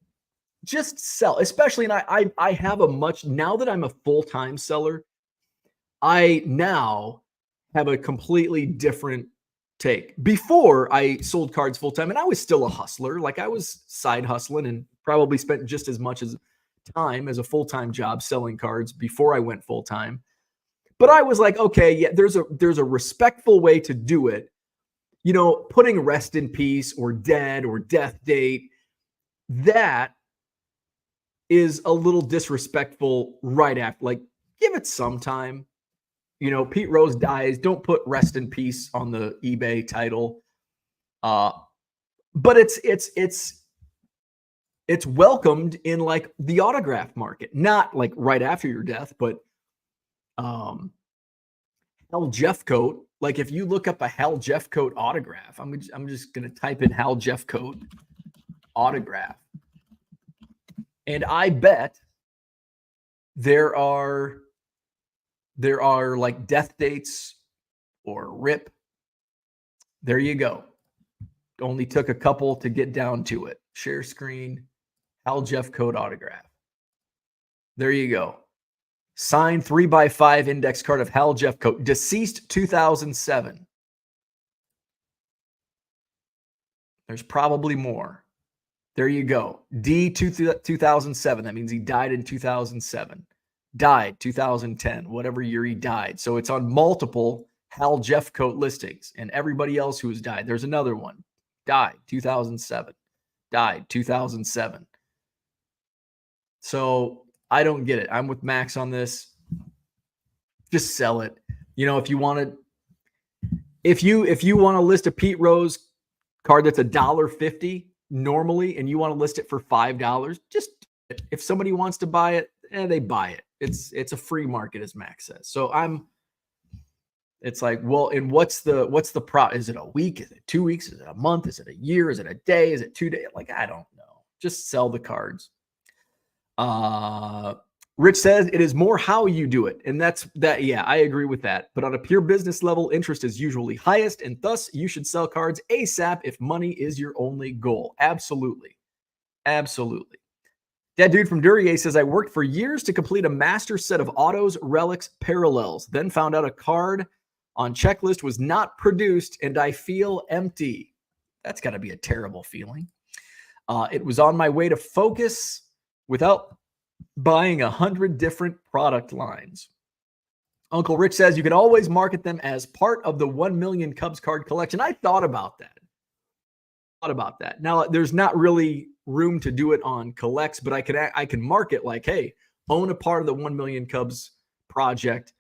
Just sell, especially, and I have a much, now that I'm a full-time seller, I now have a completely different take. Before I sold cards full time, and I was still a hustler, like I was side hustling and probably spent just as much as time as a full time job selling cards before I went full time. But I was like, okay, yeah, there's a respectful way to do it. You know, putting rest in peace or dead or death date, that is a little disrespectful right after. Like, give it some time. You know, Pete Rose dies. Don't put rest in peace on the eBay title. But it's welcomed in like the autograph market, not like right after your death, but Hal Jeffcoat. Like if you look up a Hal Jeffcoat autograph, I'm just gonna type in Hal Jeffcoat autograph, and I bet there are like death dates or RIP. There you go. Only took a couple to get down to it. Share screen, Hal Jeffcoat autograph. There you go. Signed 3x5 index card of Hal Jeffcoat, deceased 2007. There's probably more. There you go. D 2007. That means he died in 2007. Died 2010, whatever year he died. So it's on multiple Hal Jeffcoat listings, and everybody else who has died. There's another one. Died 2007. Died 2007. So I don't get it. I'm with Max on this. Just sell it. You know, if you want to list a Pete Rose card that's $1.50 normally, and you want to list it for $5, just if somebody wants to buy it, they buy it. It's a free market, as Max says. So it's like, well, and what's the pro? Is it a week? Is it 2 weeks? Is it a month? Is it a year? Is it a day? Is it 2 days? Like, I don't know. Just sell the cards. Rich says it is more how you do it. And that's that. Yeah, I agree with that. But on a pure business level, interest is usually highest. And thus you should sell cards ASAP if money is your only goal. Absolutely. Absolutely. That dude from Duryea says, I worked for years to complete a master set of autos, relics, parallels, then found out a card on checklist was not produced and I feel empty. That's got to be a terrible feeling. It was on my way to Focus without buying 100 different product lines. Uncle Rich says you can always market them as part of the 1 million Cubs card collection. I thought about that. Now, there's not really room to do it on Collects, but I can market like, hey, own a part of the 1 million Cubs project.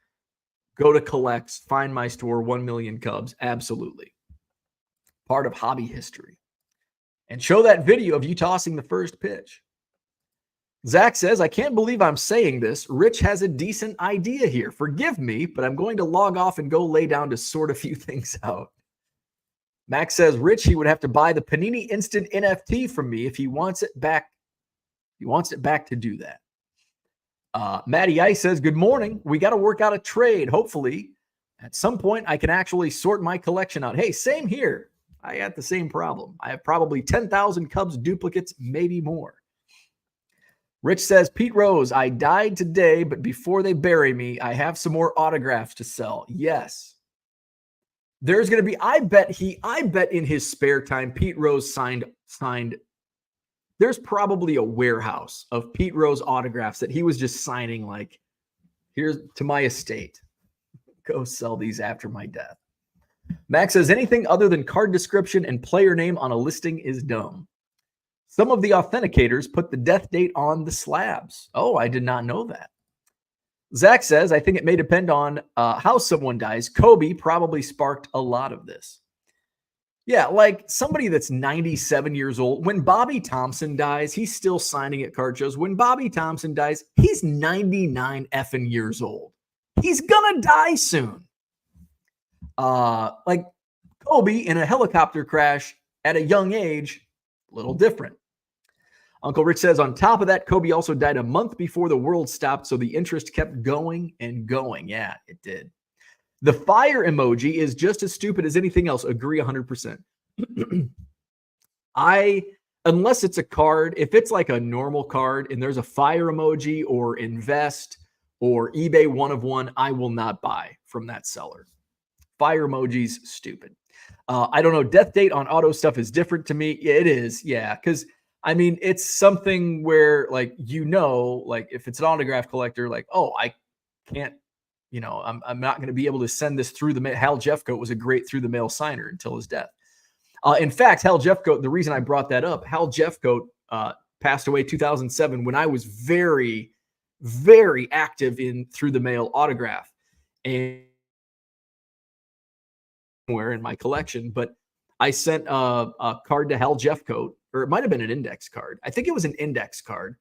Go to Collects, find my store, 1 million Cubs. Absolutely. Part of hobby history. And show that video of you tossing the first pitch. Zach says, I can't believe I'm saying this. Rich has a decent idea here. Forgive me, but I'm going to log off and go lay down to sort a few things out. Max says, Rich, he would have to buy the Panini Instant NFT from me if he wants it back. He wants it back to do that. Matty Ice says, good morning. We got to work out a trade. Hopefully, at some point, I can actually sort my collection out. Hey, same here. I got the same problem. I have probably 10,000 Cubs duplicates, maybe more. Rich says, Pete Rose, I died today, but before they bury me, I have some more autographs to sell. Yes. There's going to be, I bet in his spare time, Pete Rose signed. There's probably a warehouse of Pete Rose autographs that he was just signing like, here's to my estate. Go sell these after my death. Max says, anything other than card description and player name on a listing is dumb. Some of the authenticators put the death date on the slabs. Oh, I did not know that. Zach says, I think it may depend on how someone dies. Kobe probably sparked a lot of this. Yeah, like somebody that's 97 years old. When Bobby Thompson dies, he's still signing at card shows. When Bobby Thompson dies, he's 99 effing years old. He's gonna die soon. Like Kobe in a helicopter crash at a young age, a little different. Uncle Rich says, on top of that, Kobe also died a month before the world stopped, so the interest kept going and going. Yeah, it did. The fire emoji is just as stupid as anything else. Agree 100%. Unless it's a card, if it's like a normal card and there's a fire emoji or invest or eBay one of one, I will not buy from that seller. Fire emojis, stupid. I don't know. Death date on auto stuff is different to me. It is, yeah, because I mean, it's something where, like, like if it's an autograph collector, like, oh, I can't, I'm not going to be able to send this through the mail. Hal Jeffcoat was a great through the mail signer until his death. In fact, Hal Jeffcoat, the reason I brought that up, Hal Jeffcoat passed away 2007 when I was very, very active in through the mail autograph and in my collection, but I sent a card to Hal Jeffcoat, or it might have been an index card. I think it was an index card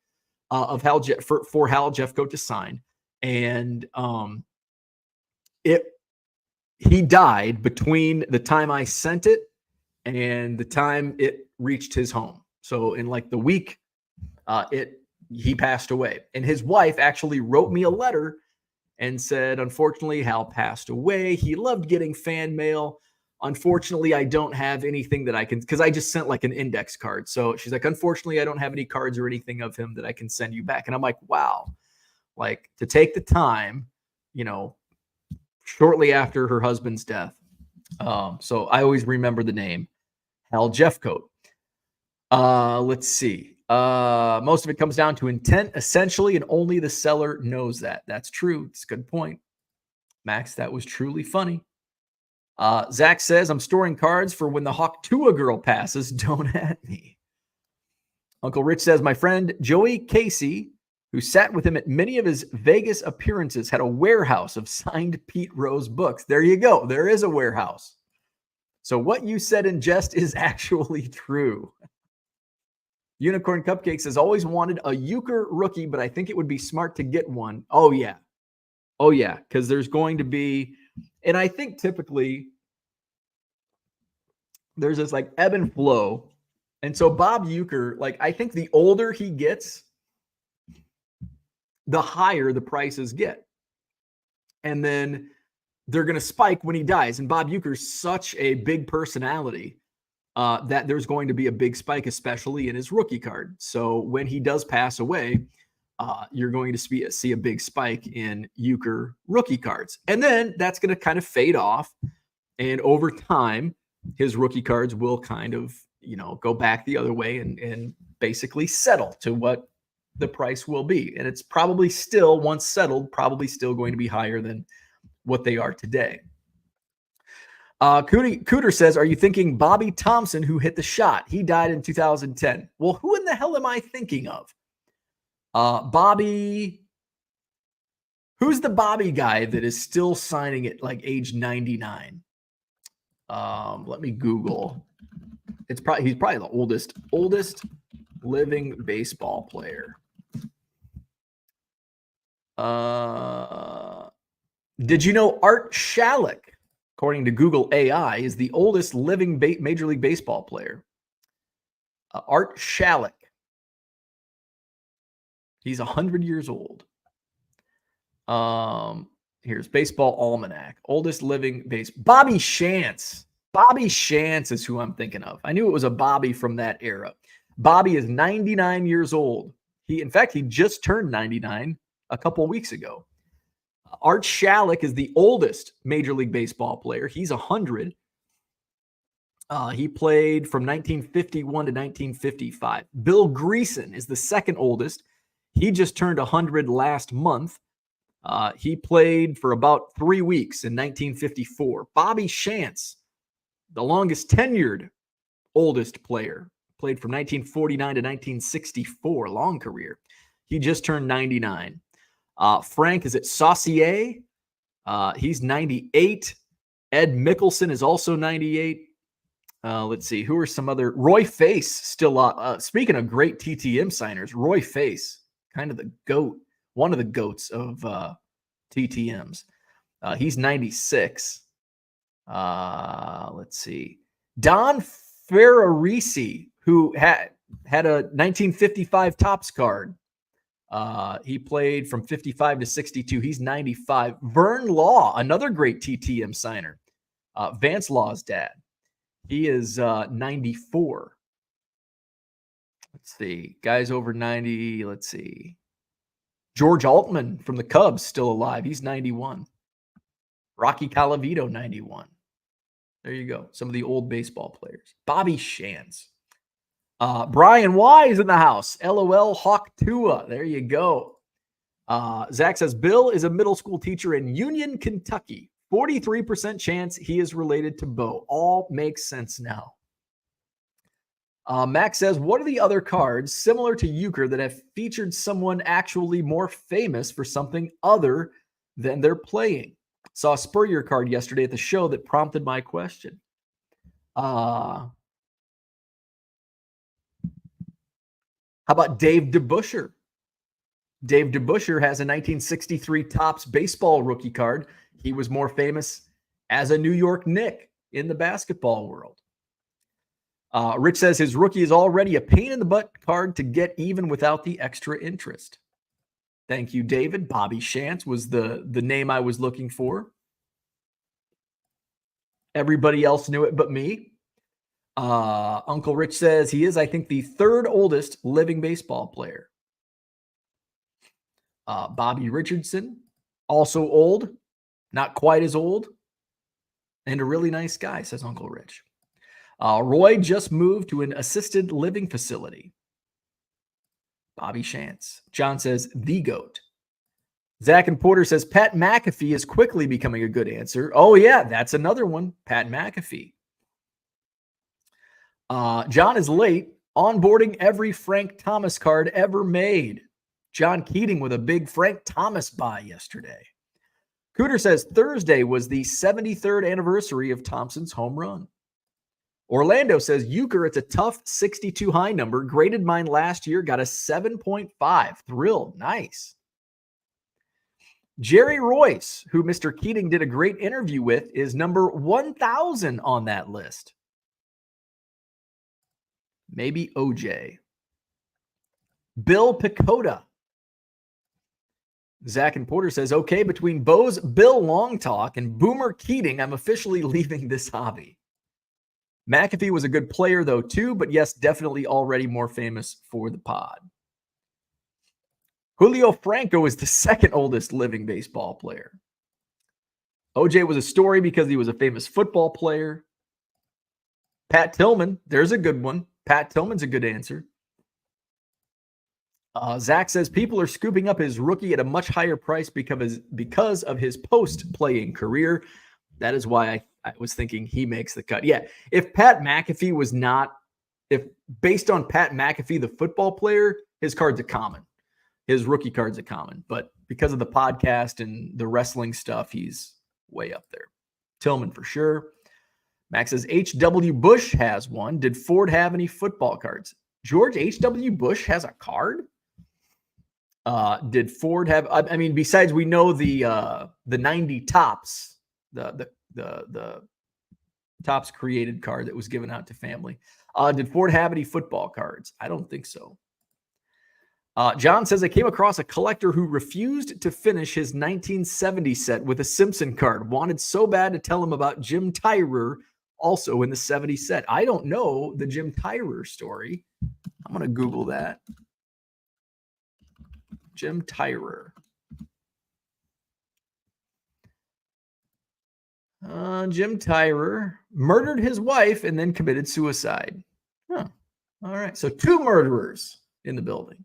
of for Hal Jeffcoat to sign, and he died between the time I sent it and the time it reached his home. So in like the week, he passed away, and his wife actually wrote me a letter and said, unfortunately, Hal passed away. He loved getting fan mail. Unfortunately, I don't have anything that I can, because I just sent like an index card. So she's like, unfortunately, I don't have any cards or anything of him that I can send you back. And I'm like, wow, like to take the time, shortly after her husband's death. So I always remember the name Hal Jeffcoat. Let's see. Most of it comes down to intent, essentially, and only the seller knows that. That's true. It's a good point. Max, that was truly funny. Zach says, I'm storing cards for when the Hawk-Tua girl passes. Don't at me. Uncle Rich says, my friend Joey Casey, who sat with him at many of his Vegas appearances, had a warehouse of signed Pete Rose books. There you go. There is a warehouse. So what you said in jest is actually true. Unicorn Cupcakes has always wanted a euchre rookie, but I think it would be smart to get one. Oh, yeah. Because there's going to be, and I think typically there's this like ebb and flow. And so Bob Uecker, like, I think the older he gets, the higher the prices get. And then they're going to spike when he dies. And Bob Uecker's such a big personality that there's going to be a big spike, especially in his rookie card. So when he does pass away, you're going to see a big spike in Uecker rookie cards. And then that's going to kind of fade off. And over time, his rookie cards will kind of, go back the other way and basically settle to what the price will be. And it's probably still, once settled, probably still going to be higher than what they are today. Cooter says, are you thinking Bobby Thompson, who hit the shot? He died in 2010. Well, who in the hell am I thinking of? Bobby. Who's the Bobby guy that is still signing at like age 99? Let me Google. He's probably the oldest living baseball player. Did you know Art Shalek, according to Google AI, is the oldest living Major League Baseball player? Art Shalek. He's 100 years old. Here's Baseball Almanac. Oldest living Bobby Shantz. Bobby Shantz is who I'm thinking of. I knew it was a Bobby from that era. Bobby is 99 years old. In fact, he just turned 99 a couple weeks ago. Art Shalek is the oldest Major League Baseball player. He's 100. He played from 1951 to 1955. Bill Greason is the second oldest. He just turned 100 last month. He played for about 3 weeks in 1954. Bobby Shantz, the longest tenured oldest player, played from 1949 to 1964, long career. He just turned 99. Frank is at Saucier. He's 98. Ed Mickelson is also 98. Let's see. Who are some other? Roy Face still. Speaking of great TTM signers, Roy Face, kind of the GOAT, one of the GOATs of TTMs. He's 96. Let's see. Don Ferrarisi, who had a 1955 Topps card. He played from 55 to 62. He's 95. Vern Law, another great TTM signer. Vance Law's dad. He is 94. Let's see. Guys over 90. Let's see. George Altman from the Cubs still alive. He's 91. Rocky Colavito, 91. There you go. Some of the old baseball players. Bobby Shantz. Brian Y is in the house. LOL Hawk Tua. There you go. Zach says, Bill is a middle school teacher in Union, Kentucky. 43% chance he is related to Bo. All makes sense now. Max says, what are the other cards similar to Euchre that have featured someone actually more famous for something other than they're playing? Saw a Spurrier card yesterday at the show that prompted my question. How about Dave DeBuscher? Dave DeBuscher has a 1963 Topps baseball rookie card. He was more famous as a New York Knick in the basketball world. Rich says his rookie is already a pain in the butt card to get even without the extra interest. Thank you, David. Bobby Shantz was the name I was looking for. Everybody else knew it but me. Uncle Rich says he is, I think, the third oldest living baseball player. Bobby Richardson, also old, not quite as old, and a really nice guy, says Uncle Rich. Roy just moved to an assisted living facility. Bobby Shantz. John says, the GOAT. Zach and Porter says, Pat McAfee is quickly becoming a good answer. Oh, yeah, that's another one. Pat McAfee. John is late, onboarding every Frank Thomas card ever made. John Keating with a big Frank Thomas buy yesterday. Cooter says, Thursday was the 73rd anniversary of Thompson's home run. Orlando says, Euchre, it's a tough 62 high number. Graded mine last year, got a 7.5. Thrilled. Nice. Jerry Royce, who Mr. Keating did a great interview with, is number 1,000 on that list. Maybe OJ. Bill Pecota. Zach and Porter says, okay, between Bo's Bill Long Talk and Boomer Keating, I'm officially leaving this hobby. McAfee was a good player, though, too, but yes, definitely already more famous for the pod. Julio Franco is the second oldest living baseball player. OJ was a story because he was a famous football player. Pat Tillman, there's a good one. Pat Tillman's a good answer. Zach says people are scooping up his rookie at a much higher price because of his post-playing career. That is why I was thinking he makes the cut. Yeah, if Pat McAfee was not, if based on Pat McAfee, the football player, his card's a common. His rookie card's a common. But because of the podcast and the wrestling stuff, he's way up there. Tillman for sure. Max says H.W. Bush has one. Did Ford have any football cards? George H.W. Bush has a card? Did Ford have, I mean, besides we know the 90 Topps, the Topps created card that was given out to family. Did Ford have any football cards? I don't think so. John says, I came across a collector who refused to finish his 1970 set with a Simpson card. Wanted so bad to tell him about Jim Tyrer, also in the 70 set. I don't know the Jim Tyrer story. I'm going to Google that. Jim Tyrer. Jim Tyrer murdered his wife and then committed suicide. Huh. All right. So 2 murderers in the building.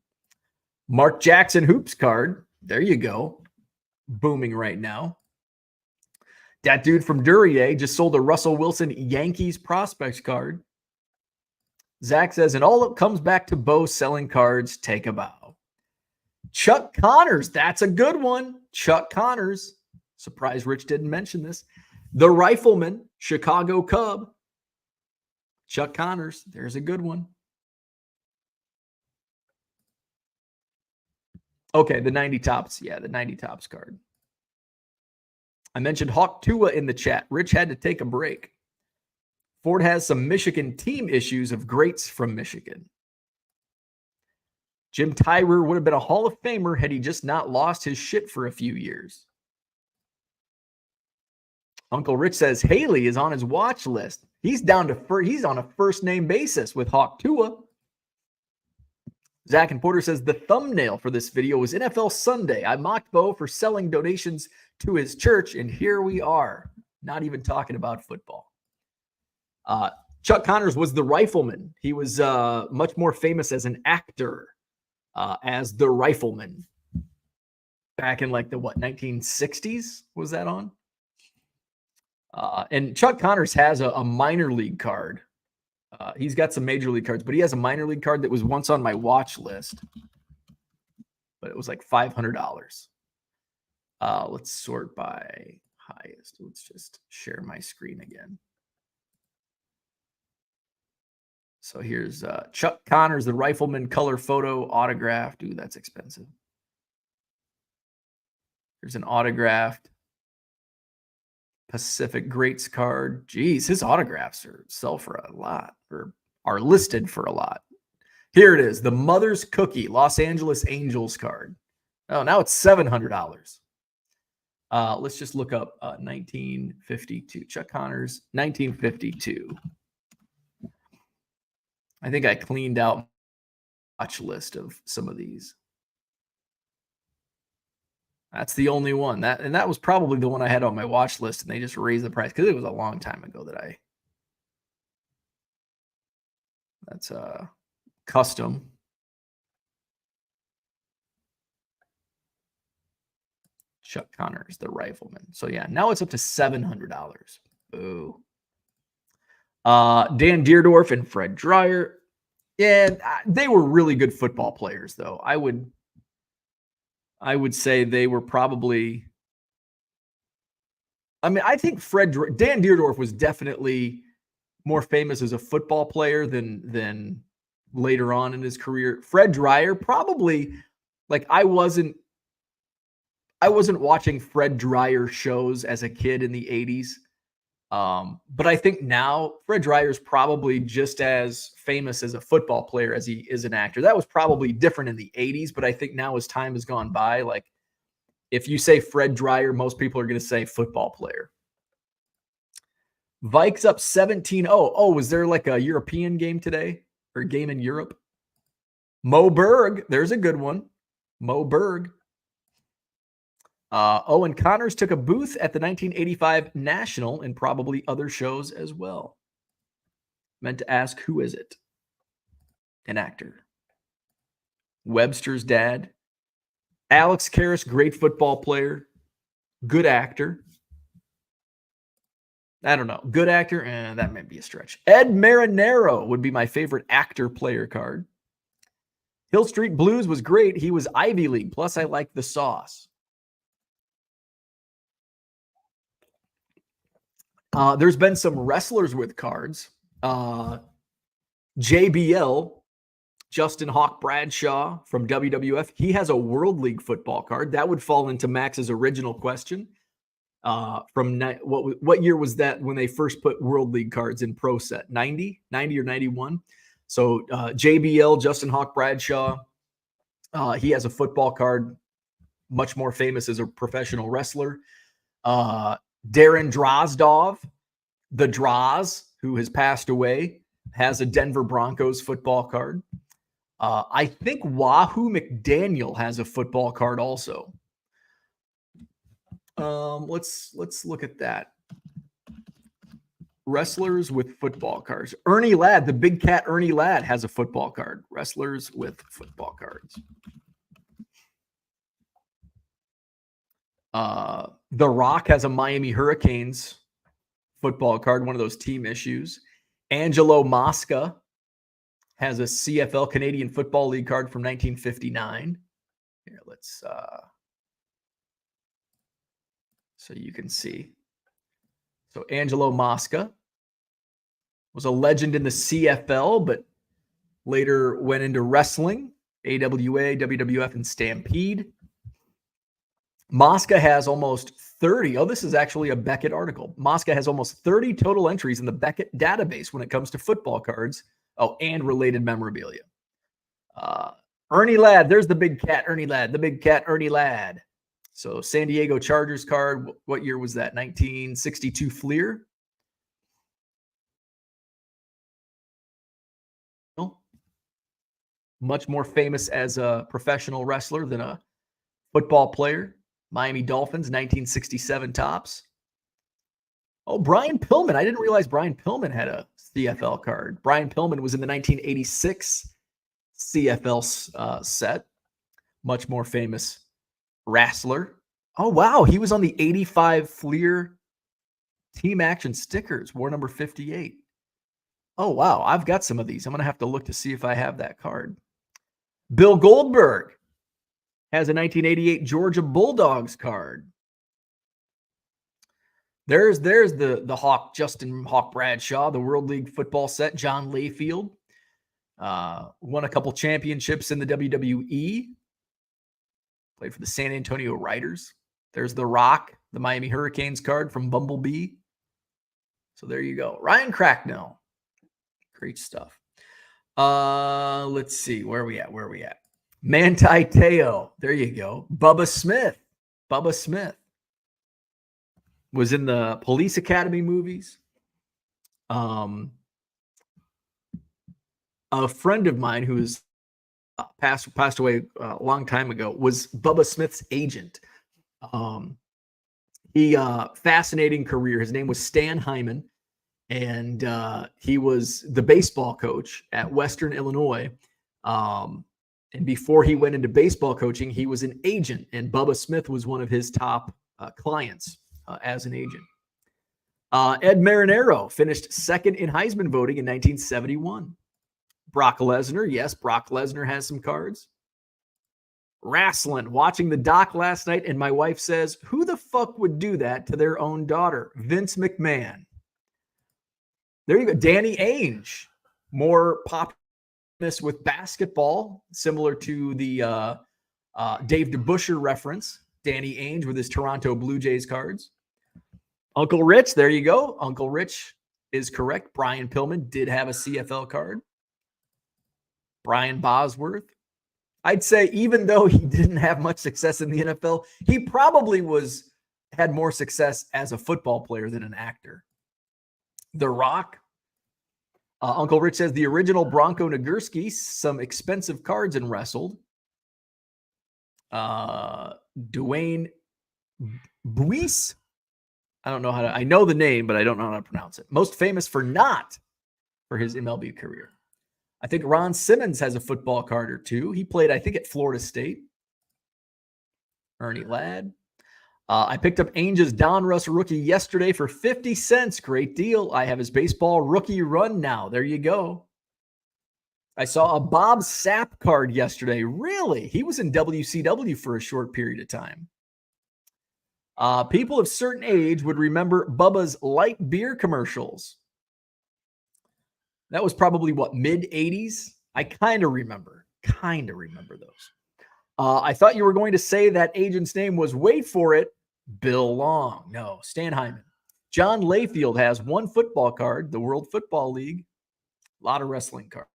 Mark Jackson hoops card. There you go. Booming right now. That dude from Duryea just sold a Russell Wilson Yankees prospects card. Zach says, and all it comes back to Bo selling cards. Take a bow. Chuck Connors. That's a good one. Chuck Connors. Surprised Rich didn't mention this. The Rifleman, Chicago Cub. Chuck Connors. There's a good one. Okay, the 90 Topps. Yeah, the 90 Topps card. I mentioned Hawk Tua in the chat. Rich had to take a break. Ford has some Michigan team issues of greats from Michigan. Jim Tyrer would have been a Hall of Famer had he just not lost his shit for a few years. Uncle Rich says Haley is on his watch list. He's down to he's on a first name basis with Hawk Tua. Zach and Porter says the thumbnail for this video was NFL Sunday. I mocked Bo for selling donations to his church, and here we are, not even talking about football. Chuck Connors was the Rifleman. He was much more famous as an actor as the Rifleman back in like the 1960s was that on? And Chuck Connors has a minor league card. He's got some major league cards, but he has a minor league card that was once on my watch list, but it was like $500. Let's sort by highest. Let's just share my screen again. So here's Chuck Connors, the Rifleman color photo autographed. Ooh, that's expensive. Here's an autographed Pacific Greats card. Geez, his autographs sell for a lot, or are listed for a lot. Here it is, the Mother's Cookie Los Angeles Angels card. Oh, now it's $700. Let's just look up 1952. Chuck Connors, 1952. I think I cleaned out my watch list of some of these. That's the only one. That was probably the one I had on my watch list, and they just raised the price because it was a long time ago that that's custom. Chuck Connors, the Rifleman. So yeah, now it's up to $700. Boo. Dan Deerdorf and Fred Dreyer. Yeah, they were really good football players, though. I would say they were probably. I mean, I think Dan Deerdorf was definitely more famous as a football player than later on in his career. Fred Dreyer probably, like, I wasn't watching Fred Dreyer shows as a kid in the 80s. But I think now Fred Dreyer is probably just as famous as a football player as he is an actor. That was probably different in the 80s, but I think now as time has gone by, like if you say Fred Dreyer, most people are going to say football player. Vikes up 17-0. Oh, was there like a European game today or game in Europe? Mo Berg, there's a good one. Mo Berg. Owen Connors took a booth at the 1985 National and probably other shows as well. Meant to ask, who is it? An actor. Webster's dad. Alex Karras, great football player. Good actor. I don't know. Good actor? That might be a stretch. Ed Marinero would be my favorite actor player card. Hill Street Blues was great. He was Ivy League. Plus, I like the sauce. There's been some wrestlers with cards. JBL, Justin Hawk Bradshaw from WWF. He has a World League football card. That would fall into Max's original question. From what year was that when they first put World League cards in Pro Set? 90 or 91? So JBL, Justin Hawk Bradshaw, he has a football card, much more famous as a professional wrestler. Darren Drozdov, the Droz, who has passed away, has a Denver Broncos football card. I think Wahoo McDaniel has a football card also. Let's look at that. Wrestlers with football cards. Ernie Ladd, the big cat Ernie Ladd has a football card. Wrestlers with football cards. The Rock has a Miami Hurricanes football card, one of those team issues. Angelo Mosca has a CFL Canadian Football League card from 1959. Here, let's so you can see. So Angelo Mosca was a legend in the CFL, but later went into wrestling, AWA, WWF, and Stampede. Mosca has almost 30. Oh, this is actually a Beckett article. Mosca has almost 30 total entries in the Beckett database when it comes to football cards. Oh, and related memorabilia. Ernie Ladd. There's the big cat, Ernie Ladd. The big cat, Ernie Ladd. So San Diego Chargers card. What year was that? 1962 Fleer. much more famous as a professional wrestler than a football player. Miami Dolphins, 1967 tops. Oh, Brian Pillman. I didn't realize Brian Pillman had a CFL card. Brian Pillman was in the 1986 CFL set. Much more famous wrestler. Oh, wow. He was on the 85 Fleer Team Action stickers, war number 58. Oh, wow. I've got some of these. I'm going to have to look to see if I have that card. Bill Goldberg has a 1988 Georgia Bulldogs card. There's the Hawk, Justin Hawk Bradshaw, the World League football set. John Layfield won a couple championships in the WWE. Played for the San Antonio Riders. There's The Rock, the Miami Hurricanes card from Bumblebee. So there you go. Ryan Cracknell. Great stuff. Let's see. Where are we at? Manti Te'o. There you go. Bubba Smith. Was in the Police Academy movies. A friend of mine who's passed away a long time ago was Bubba Smith's agent. He fascinating career. His name was Stan Hyman, and he was the baseball coach at Western Illinois. And before he went into baseball coaching, he was an agent, and Bubba Smith was one of his top clients as an agent. Ed Marinero finished second in Heisman voting in 1971. Brock Lesnar. Yes, Brock Lesnar has some cards. Wrestling. Watching the doc last night, and my wife says, who the fuck would do that to their own daughter? Vince McMahon. There you go. Danny Ainge. More popular with basketball, similar to the Dave DeBusschere reference. Danny Ainge with his Toronto Blue Jays cards. Uncle Rich, there you go. Uncle Rich is correct. Brian Pillman did have a CFL card. Brian Bosworth. I'd say even though he didn't have much success in the NFL, he probably had more success as a football player than an actor. The Rock. Uncle Rich says the original Bronco Nagurski, some expensive cards and wrestled. Dwayne Buis. I know the name, but I don't know how to pronounce it. Most famous for his MLB career. I think Ron Simmons has a football card or two. He played, I think, at Florida State. Ernie Ladd. I picked up Ainge's Donruss rookie yesterday for 50 cents. Great deal. I have his baseball rookie run now. There you go. I saw a Bob Sapp card yesterday. Really? He was in WCW for a short period of time. People of certain age would remember Bubba's light beer commercials. That was probably mid-80s? I kind of remember those. I thought you were going to say that agent's name was, wait for it, Bill Long. No, Stan Hyman. John Layfield has one football card, the World Football League. A lot of wrestling cards.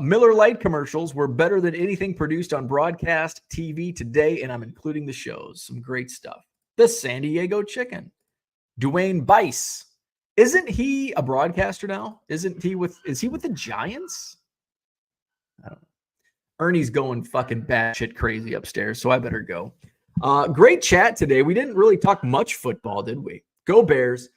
Miller Lite commercials were better than anything produced on broadcast TV today, and I'm including the shows. Some great stuff. The San Diego Chicken. Dwayne Bice. Isn't he a broadcaster now? Is he with the Giants? I don't know. Ernie's going fucking batshit crazy upstairs, so I better go. Great chat today. We didn't really talk much football, did we? Go Bears.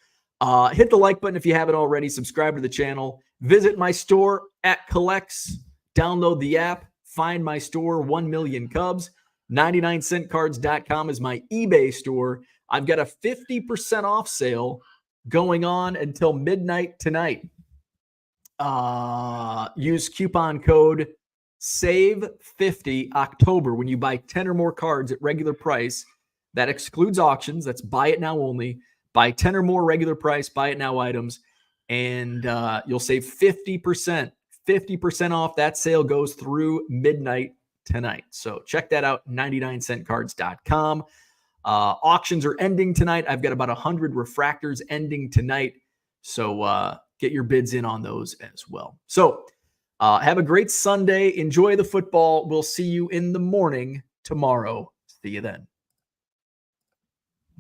Hit the like button if you haven't already. Subscribe to the channel. Visit my store at Collects. Download the app. Find my store, 1 Million Cubs. 99centcards.com is my eBay store. I've got a 50% off sale going on until midnight tonight. Use coupon code SAVE50 October when you buy 10 or more cards at regular price. That excludes auctions. That's buy it now only. Buy 10 or more regular price, buy it now items, and you'll save 50%. 50% off. That sale goes through midnight tonight. So check that out, 99centcards.com. Auctions are ending tonight. I've got about 100 refractors ending tonight. So get your bids in on those as well. So have a great Sunday. Enjoy the football. We'll see you in the morning tomorrow. See you then.